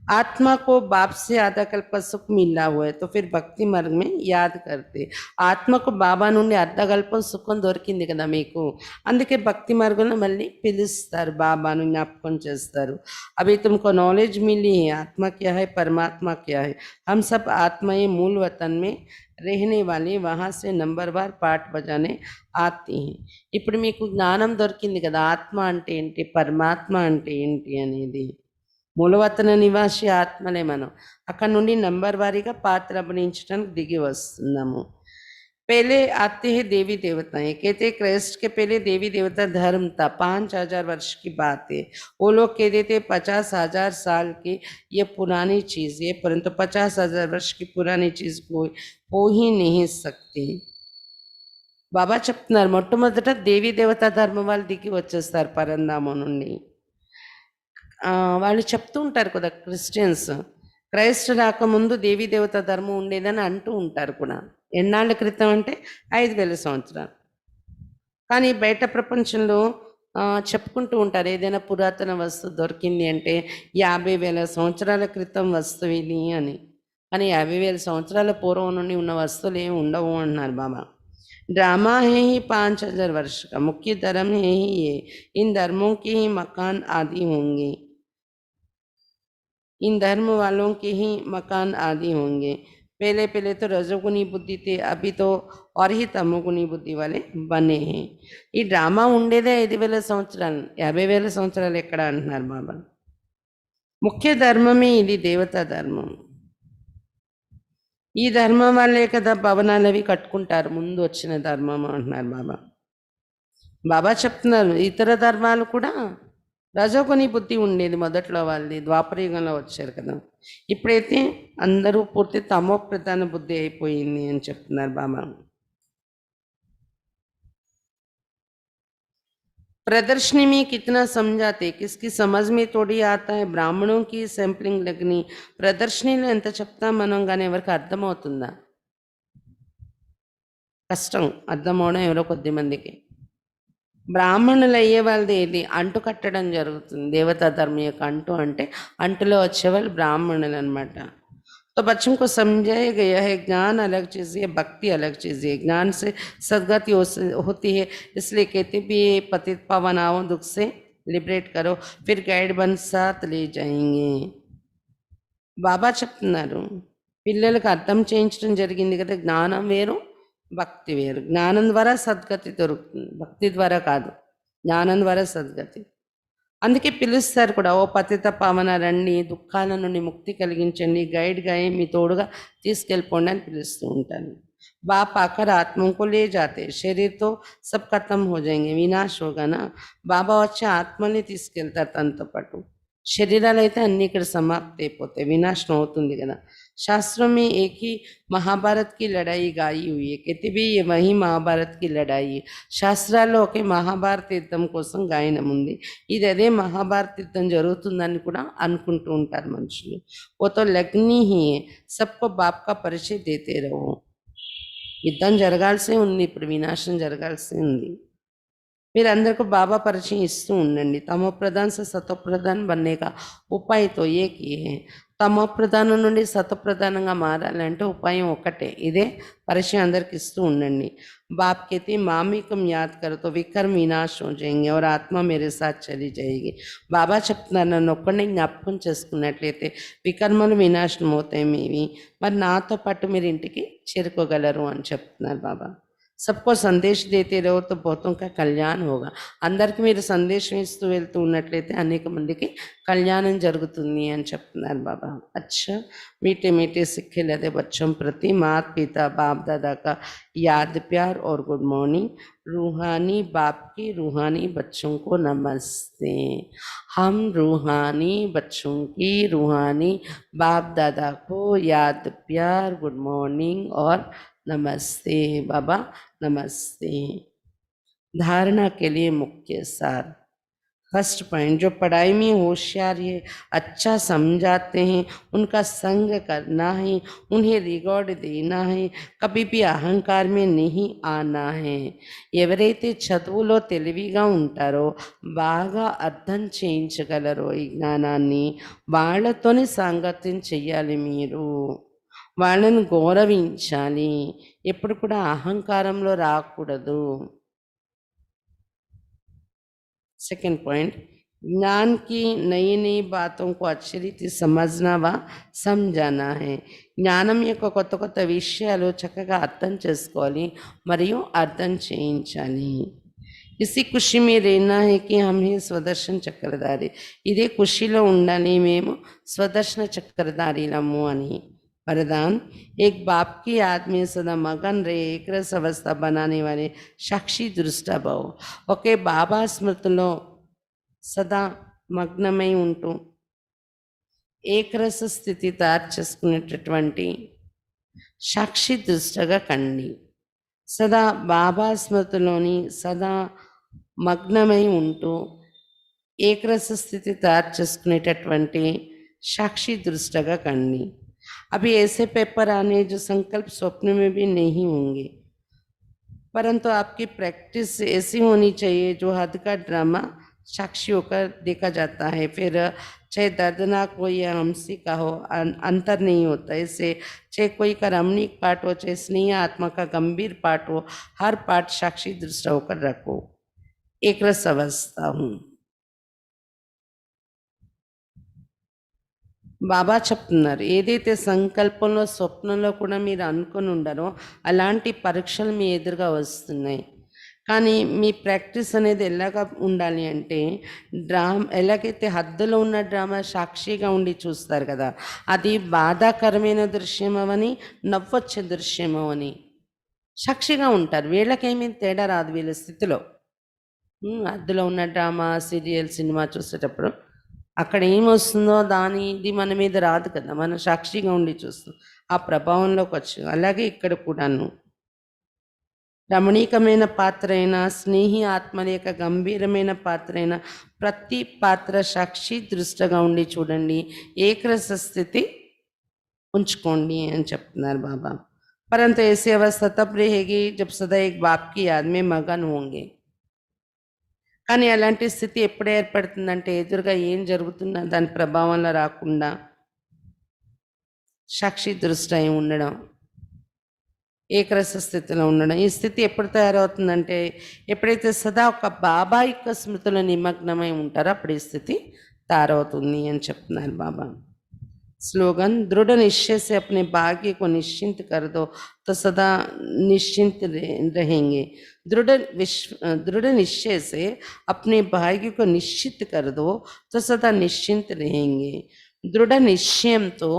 आत्मा को बाप से आधा कल्प सुख मिला हुआ है तो फिर भक्ति मार्ग में याद करते ఆత్మకు బాబా నుండి అర్ధకల్పం సుఖం దొరికింది కదా మీకు అందుకే భక్తి మార్గంలో మళ్ళీ పిలుస్తారు బాబాను జ్ఞాపకం చేస్తారు अभी तुमको नॉलेज मिली है आत्मा क्या है परमात्मा क्या है हम सब आत्मा ये मूल वतन में रहने वाले वहाँ से नंबरवार पाठ बजाने आती हैं ఇప్పుడు మీకు జ్ఞానం దొరికింది కదా ఆత్మ అంటే ఏంటి పరమాత్మ అంటే ఏంటి అనేది మూలవతన నివాసి ఆత్మలే మనం అక్కడ నుండి నంబర్ వారీగా పాత్ర అభినయించడానికి దిగి వస్తున్నాము पहले आते हैं देवी देवताएं कहते क्राइस्ट के पहले देवी देवता धर्म था 5000 वर्ष की बात है वो लोग कहते थे 50,000 साल की ये पुरानी चीज़ है परंतु 50,000 वर्ष की पुरानी चीज़ को हो ही नहीं सकती బాబా చెప్తున్నారు మొట్టమొదట దేవీ దేవతా ధర్మం వాళ్ళు దిగి వచ్చేస్తారు పరంధామం నుండి వాళ్ళు చెప్తూ ఉంటారు కదా క్రిస్టియన్స్ క్రైస్ట్ రాకముందు దేవీ దేవత ధర్మం ఉండేదని అంటూ ఉంటారు కూడా ఎన్నాళ్ళ క్రితం అంటే 5,000 సంవత్సరాలు కానీ బయట ప్రపంచంలో చెప్పుకుంటూ ఉంటారు ఏదైనా పురాతన వస్తువు దొరికింది అంటే 50,000 సంవత్సరాల క్రితం వస్తువు ఇది అని కానీ 50,000 సంవత్సరాల పూర్వం నుండి ఉన్న వస్తువులు ఏమి ఉండవు అంటున్నారు బాబా ड्रामा है ही 5,000 वर्ष का मुख्य धर्म है ही ये इन धर्मों के ही मकान आदि होंगे इन धर्म वालों के ही मकान आदि होंगे पहले पहले तो रजोगुनी बुद्धि थे अभी तो और ही तमोगुनी बुद्धि वाले बने हैं ఈ డ్రామా ఉండేదే 5,000 సంవత్సరాలు 50,000 సంవత్సరాలు ఎక్కడ అంటున్నారు బాబా ముఖ్య ధర్మమే ఇది దేవతా ధర్మం ఈ ధర్మం వల్లే కదా భవనాలు అవి కట్టుకుంటారు ముందు వచ్చిన ధర్మం అంటున్నారు బాబా బాబా చెప్తున్నారు ఇతర ధర్మాలు కూడా రజోగుని బుద్ధి ఉండేది మొదట్లో వాళ్ళది ద్వాపరయుగంలో వచ్చారు కదా ఇప్పుడైతే అందరూ పూర్తి తమో ప్రధాన బుద్ధి అయిపోయింది అని చెప్తున్నారు బాబా प्रदर्शनी में कितना समझाते किसकी समझ में थोड़ी आता है ब्राह्मणों की सैंपलिंग लगनी ప్రదర్శనలో ఎంత చెప్తా మనం కానీ ఎవరికి అర్థమవుతుందా కష్టం అర్థమవడం ఎవరో కొద్ది మందికి బ్రాహ్మణులు అయ్యే వాళ్ళది ఏది అంటు కట్టడం జరుగుతుంది దేవతా ధర్మం యొక్క అంటు అంటే అంటులో వచ్చేవాళ్ళు బ్రాహ్మణులు అనమాట तो बच्चों को समझाया गया है ज्ञान अलग चीज़ है भक्ति अलग चीज़ है ज्ञान से सदगति होती है इसलिए कहते भी ये पतित पावन आओ दुख से लिबरेट करो फिर गाइड बन साथ ले जाएंगे బాబా చెప్తున్నారు పిల్లలకు అర్థం చేయించడం జరిగింది కదా జ్ఞానం వేరు భక్తి వేరు. జ్ఞానం ద్వారా సద్గతి దొరుకుతుంది, భక్తి ద్వారా కాదు, జ్ఞానం ద్వారా సద్గతి. అందుకే పిలుస్తారు కూడా, ఓ పతిత పావన రండి, దుఃఖాల నుండి ముక్తి కలిగించండి, గైడ్గా మీ తోడుగా తీసుకెళ్ళిపోండి అని పిలుస్తూ ఉంటాను. बाप आकर आत्माओं को ले जाते, शरीर तो सब खत्म हो जाएंगे, विनाश होगा ना. బాబా వచ్చి ఆత్మని తీసుకెళ్తారు తనతో పాటు. శరీరాలు అయితే అన్ని ఇక్కడ సమాప్తి అయిపోతాయి, వినాశనం అవుతుంది కదా. शास्त्रों में एक ही महाभारत की लड़ाई गाई हुई है, कहते भी ये वही महाभारत की लड़ाई है. శాస్త్రాల్లో ఒకే మహాభారత యుద్ధం కోసం గాయనం ఉంది, ఇది అదే మహాభారత యుద్ధం జరుగుతుందని కూడా అనుకుంటూ ఉంటారు మనుషులు. वो तो लगनी ही है, सबको बाप का परिचय देते रहो. యుద్ధం జరగాల్సి ఉంది, ఇప్పుడు వినాశనం జరగాల్సి ఉంది. మీరందరికీ బాబా పరిచయం ఇస్తూ ఉండండి. తమో ప్రధాన్ से सतो प्रधान बनने का उपाय तो एक ही है. తమో ప్రధానం నుండి సతో ప్రధానంగా మారాలంటే ఉపాయం ఒకటే, ఇదే పరిచయం అందరికి ఇస్తూ ఉండండి. बाप कहते मामिकम याद करो तो विकर्म विनाश हो जाएंगे और आत्मा मेरे साथ चली जाएगी. బాబా చెప్తున్నారు, నన్ను ఒక్కడిని జ్ఞాపకం చేసుకున్నట్లయితే వికర్మలు వినాశనం అవుతాయి మీవి, మరి నాతో పాటు మీరు ఇంటికి చేరుకోగలరు అని చెప్తున్నారు బాబా. सबको संदेश देते रहो तो बहुतों का कल्याण होगा. అందరికి మీరు సందేశం ఇస్తూ వెళ్తూ ఉన్నట్లయితే అనేక మందికి కళ్యాణం జరుగుతుంది అని చెప్తున్నారు బాబా. अच्छा मीठे मीठे सिक्खे लदे बच्चों प्रति माता पिता बाप दादा का याद प्यार और गुड मॉर्निंग. रूहानी बाप की रूहानी बच्चों को नमस्ते. हम रूहानी बच्चों की रूहानी बाप दादा को याद प्यार गुड मॉर्निंग और नमस्ते बाबा, नमस्ते. धारणा के लिए मुख्य सार. फर्स्ट पॉइंट, जो पढ़ाई में होशियार है, अच्छा समझाते हैं, उनका संग करना है, उन्हें रिकॉर्ड देना है, कभी भी अहंकार में नहीं आना है. ఎవరైతే చదువులో తెలివిగా ఉంటారో, బాగా అర్థం చేయించగలరో ఈ జ్ఞానాన్ని, వాళ్ళతోనే సాంగత్యం చెయ్యాలి మీరు, వాళ్ళని గౌరవించాలి, ఎప్పుడు కూడా అహంకారంలో రాకూడదు. सेकंड पॉइंट, ज्ञान की नई नई बातों को अच्छी रीति समझना व समझाना है. జ్ఞానం యొక్క కొత్త కొత్త విషయాలు చక్కగా అర్థం చేసుకోవాలి మరియు అర్థం చేయించాలి. इसी खुशी में रहना है कि हम ही స్వదర్శన చక్రధారి. ఇదే ఖుషిలో ఉండాలి, మేము స్వదర్శన చక్రధారిలము అని. वरदान, एक बाप की याद में सदा मगन रहे, एक रस अवस्था बनाने वाले साक्षी दृष्टा भव. ఒకే బాబా స్మృతిలో సదా మగ్నమై ఉంటూ ఏకరస స్థితి తయారు చేసుకునేటటువంటి సాక్షి దృష్టగా కండి. సదా బాబా స్మృతిలోని సదా మగ్నమై ఉంటూ ఏకరస స్థితి తయారు చేసుకునేటటువంటి సాక్షి దృష్టగా కండి. अभी ऐसे पेपर आने जो संकल्प स्वप्न में भी नहीं होंगे, परंतु आपकी प्रैक्टिस ऐसी होनी चाहिए जो हद का ड्रामा साक्षी होकर देखा जाता है. फिर चाहे दर्दनाक हो या हंसी का हो, अंतर नहीं होता. इससे चाहे कोई का रमणीक पाठ हो, चाहे स्नेह आत्मा का गंभीर पाठ हो, हर पाठ साक्षी दृष्टा होकर रखो. एक रस अवस्था हूँ. బాబా చెప్తున్నారు, ఏదైతే సంకల్పంలో స్వప్నంలో కూడా మీరు అనుకుని ఉండరో అలాంటి పరీక్షలు మీ ఎదురుగా వస్తున్నాయి. కానీ మీ ప్రాక్టీస్ అనేది ఎలాగా ఉండాలి అంటే, ఎలాగైతే హద్దులో ఉన్న డ్రామా సాక్షిగా ఉండి చూస్తారు కదా, అది బాధాకరమైన దృశ్యమవని నవ్వొచ్చే దృశ్యమవని సాక్షిగా ఉంటారు. వీళ్ళకేమీ తేడా రాదు వీళ్ళ స్థితిలో. హద్దులో ఉన్న డ్రామా సీరియల్ సినిమా చూసేటప్పుడు అక్కడ ఏమొస్తుందో ఇది మన మీద రాదు కదా, మనం సాక్షిగా ఉండి చూస్తాం, ఆ ప్రభావంలోకి వచ్చి. అలాగే ఇక్కడ కూడాను రమణీకమైన పాత్ర అయినా, స్నేహి ఆత్మల యొక్క గంభీరమైన పాత్ర అయినా, ప్రతి పాత్ర సాక్షి దృష్టగా ఉండి చూడండి, ఏకరస స్థితి ఉంచుకోండి అని చెప్తున్నారు బాబా. परंतु ऐसी अवस्था तब रहेगी जब सदा एक बाप की याद में मगन होंगे. కానీ అలాంటి స్థితి ఎప్పుడు ఏర్పడుతుందంటే, ఎదురుగా ఏం జరుగుతున్నా దాని ప్రభావంలో రాకుండా సాక్షి దృష్టి అయి ఉండడం, ఏకరస స్థితిలో ఉండడం. ఈ స్థితి ఎప్పుడు తయారవుతుందంటే, ఎప్పుడైతే సదా ఒక బాబా యొక్క స్మృతిలో నిమగ్నమై ఉంటారో అప్పుడు ఈ స్థితి తయారవుతుంది అని చెప్తున్నారు బాబా. स्लोगन, दृढ़ निश्चय से अपने भाग्य को निश्चिंत कर दो तो सदा निश्चिंत रहेंगे। दृढ़ निश्चय से अपने भाग्य को निश्चित कर दो तो सदा निश्चिंत रहेंगे। దృఢ నిశ్చయంతో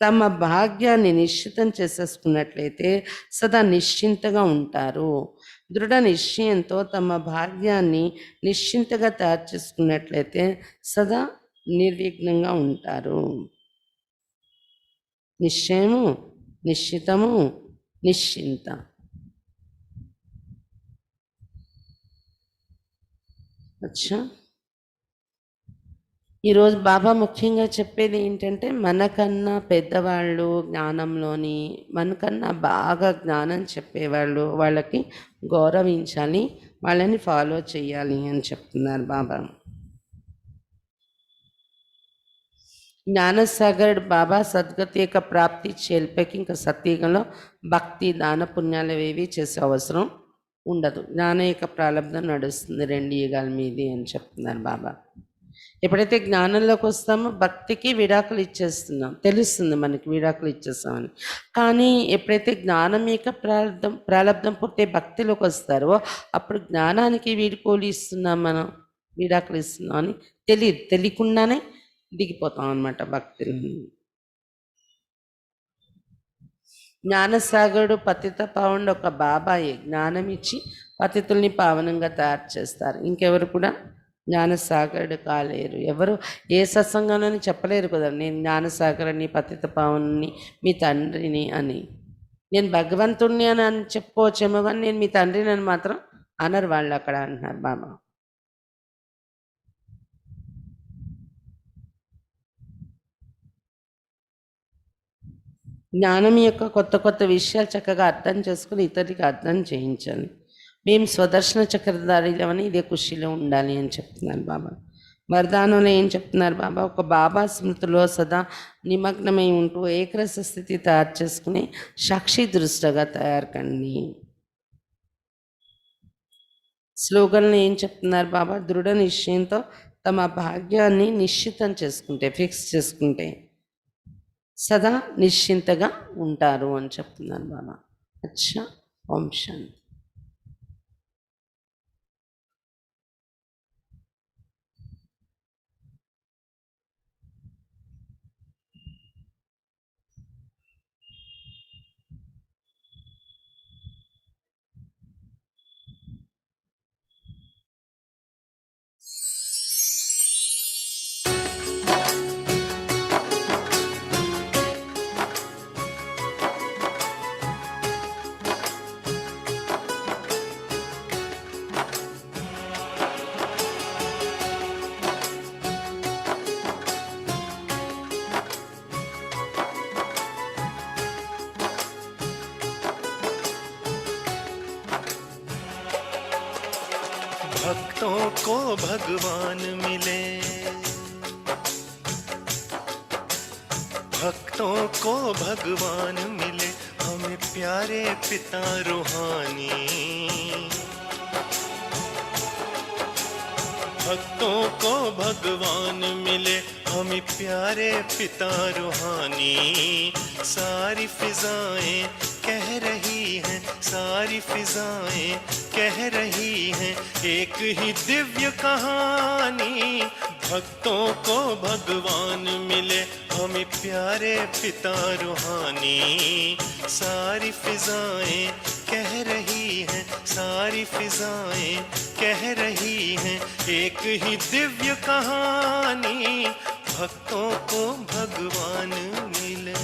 తమ భాగ్యాన్ని నిశ్చితం చేసేసుకున్నట్లయితే సదా నిశ్చింతగా ఉంటారు. దృఢ నిశ్చయంతో తమ భాగ్యాన్ని నిశ్చింతగా తయారు చేసుకున్నట్లయితే సదా నిర్విఘ్నంగా ఉంటారు. నిశ్చయము, నిశ్చితము, నిశ్చింత. అచ్చా, ఈరోజు బాబా ముఖ్యంగా చెప్పేది ఏంటంటే, మనకన్నా పెద్దవాళ్ళు జ్ఞానంలోని, మనకన్నా బాగా జ్ఞానం చెప్పేవాళ్ళు, వాళ్ళకి గౌరవించాలి, వాళ్ళని ఫాలో చేయాలి అని చెప్తున్నారు బాబా. జ్ఞానసాగర్ బాబా సద్గతి యొక్క ప్రాప్తి చేల్పకి ఇంకా సత్యుగంలో భక్తి దాన పుణ్యాలు ఏవి చేసే అవసరం ఉండదు. జ్ఞానం యొక్క ప్రారంభం నడుస్తుంది 2 యుగాల మీది అని చెప్తున్నారు బాబా. ఎప్పుడైతే జ్ఞానంలోకి వస్తామో భక్తికి విడాకులు ఇచ్చేస్తున్నాం, తెలుస్తుంది మనకి విడాకులు ఇచ్చేస్తామని. కానీ ఎప్పుడైతే జ్ఞానం యొక్క ప్రారంధం పుట్టే భక్తిలోకి వస్తారో అప్పుడు జ్ఞానానికి వీడుకోలు ఇస్తున్నాం, మనం విడాకులు ఇస్తున్నాం అని తెలియకుండానే దిగిపోతాం అన్నమాట భక్తిని. జ్ఞానసాగరుడు పతిత పావనుడు ఒక బాబాయే, జ్ఞానం ఇచ్చి పతితుల్ని పావనంగా తయారు చేస్తారు. ఇంకెవరు కూడా జ్ఞానసాగరుడు కాలేరు. ఎవరు ఏ సత్సంగానని చెప్పలేరు కదా, నేను జ్ఞానసాగరుని, పతిత పావనుని, మీ తండ్రిని అని. నేను భగవంతుణ్ణి అని చెప్పుకోవచ్చేమో కానీ నేను మీ తండ్రిని అని మాత్రం అనరు వాళ్ళు అక్కడ అంటున్నారు బాబా. జ్ఞానం యొక్క కొత్త కొత్త విషయాలు చక్కగా అర్థం చేసుకుని ఇతరులకి అర్థం చేయించాలి. మేము స్వదర్శన చక్రధారిలమని ఇదే ఖుషిలో ఉండాలి అని చెప్తున్నారు బాబా. వరదానంలో ఏం చెప్తున్నారు బాబా, ఒక బాబా స్మృతిలో సదా నిమగ్నమై ఉంటూ ఏకరస స్థితి తయారు చేసుకుని సాక్షి దృష్టగా తయారు కండి. స్లోగన్లు ఏం చెప్తున్నారు బాబా, దృఢ నిశ్చయంతో తమ భాగ్యాన్ని నిశ్చితం చేసుకుంటే, ఫిక్స్ చేసుకుంటే సదా నిశ్చింతగా ఉంటారు అని చెప్తున్నారు బాబా. అచ్చా, ఓం శాంతి. भक्तों को भगवान मिले, भक्तों को भगवान मिले, हमें प्यारे पिता रूहानी। भक्तों को भगवान मिले, हमें प्यारे पिता रूहानी। सारी फिजाएं कह रही हैं, सारी फिजाएं कह रही हैं एक ही दिव्य कहानी। भक्तों को भगवान मिले, हमें प्यारे पिता रूहानी। सारी फिजाएं कह रही हैं, सारी फिजाएं कह रही हैं एक ही दिव्य कहानी। भक्तों को भगवान मिले।